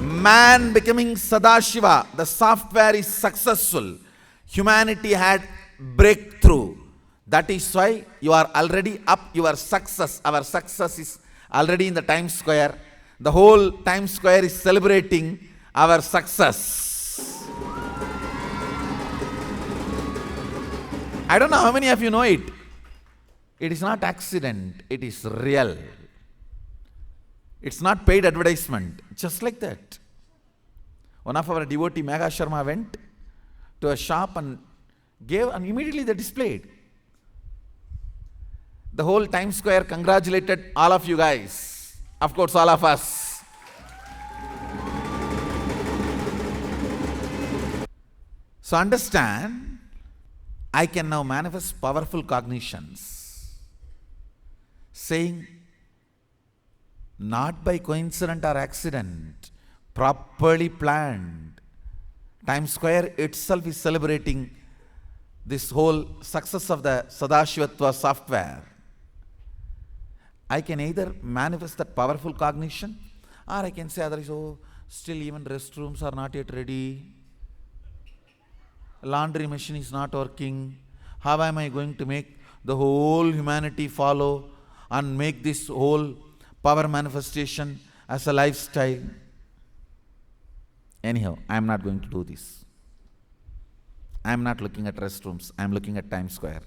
Man becoming Sadashiva, the software is successful. Humanity had breakthrough. That is why you are already up your success. Our success is already in the Times Square. The whole Times Square is celebrating our success. I don't know how many of you know it. It is not accident, it is real. It's not paid advertisement, just like that. One of our devotee, Megha Sharma, went to a shop and gave, and immediately they displayed. The whole Times Square congratulated all of you guys. Of course, all of us. So understand, I can now manifest powerful cognitions, saying, not by coincidence or accident, properly planned. Times Square itself is celebrating this whole success of the Sadashivatva software. I can either manifest that powerful cognition, or I can say otherwise, oh, still even restrooms are not yet ready. Laundry machine is not working. How am I going to make the whole humanity follow and make this whole power manifestation as a lifestyle? Anyhow, I am not going to do this. I am not looking at restrooms. I am looking at Times Square.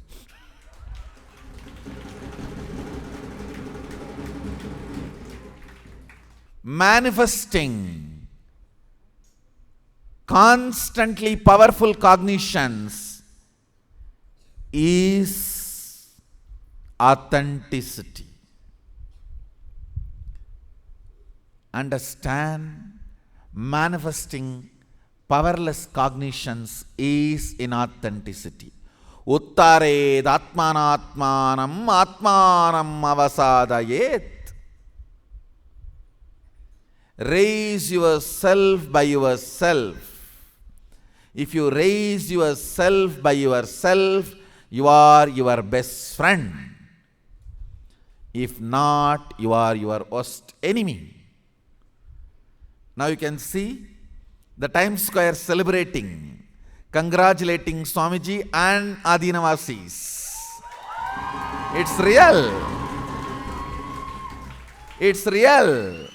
Manifesting constantly powerful cognitions is authenticity. Understand, manifesting powerless cognitions is inauthenticity. Uttared atmanatmanam atmanam avasadayet. Raise yourself by yourself. If you raise yourself by yourself, you are your best friend. If not, you are your worst enemy. Now you can see the Times Square celebrating, congratulating Swamiji and Adheenavasis. It's real. It's real.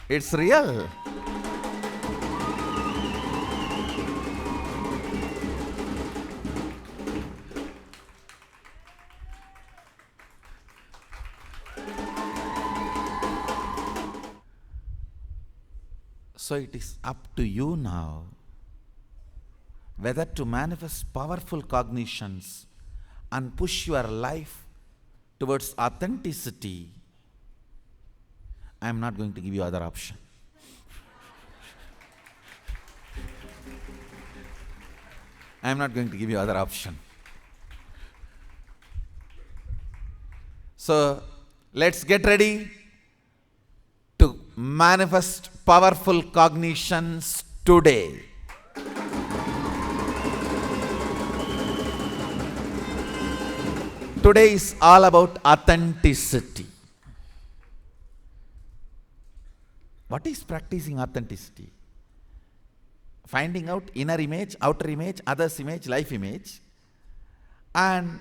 It's real. So it is up to you now whether to manifest powerful cognitions and push your life towards authenticity. I am not going to give you other option. I am not going to give you other option. So let's get ready to manifest powerful cognitions today. Today is all about authenticity. What is practicing authenticity? Finding out inner image, outer image, others image, life image, and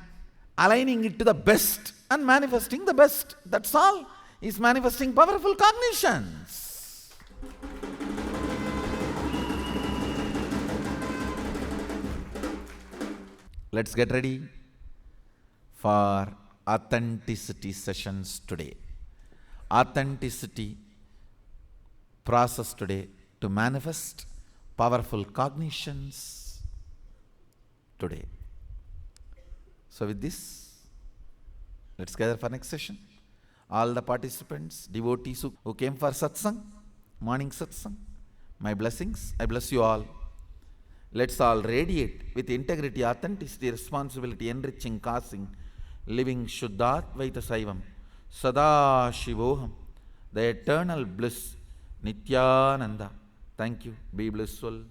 aligning it to the best and manifesting the best. That's all is manifesting powerful cognitions. Let's get ready for authenticity sessions today. Authenticity process today to manifest powerful cognitions today. So with this, let's gather for next session. All the participants, devotees who came for satsang, morning satsang, my blessings, I bless you all. Let's all radiate with integrity, authenticity, responsibility, enriching, causing, living Shuddhatvaita Saivam, Sadashivoham, the eternal bliss, Nithyananda. Thank you. Be blissful.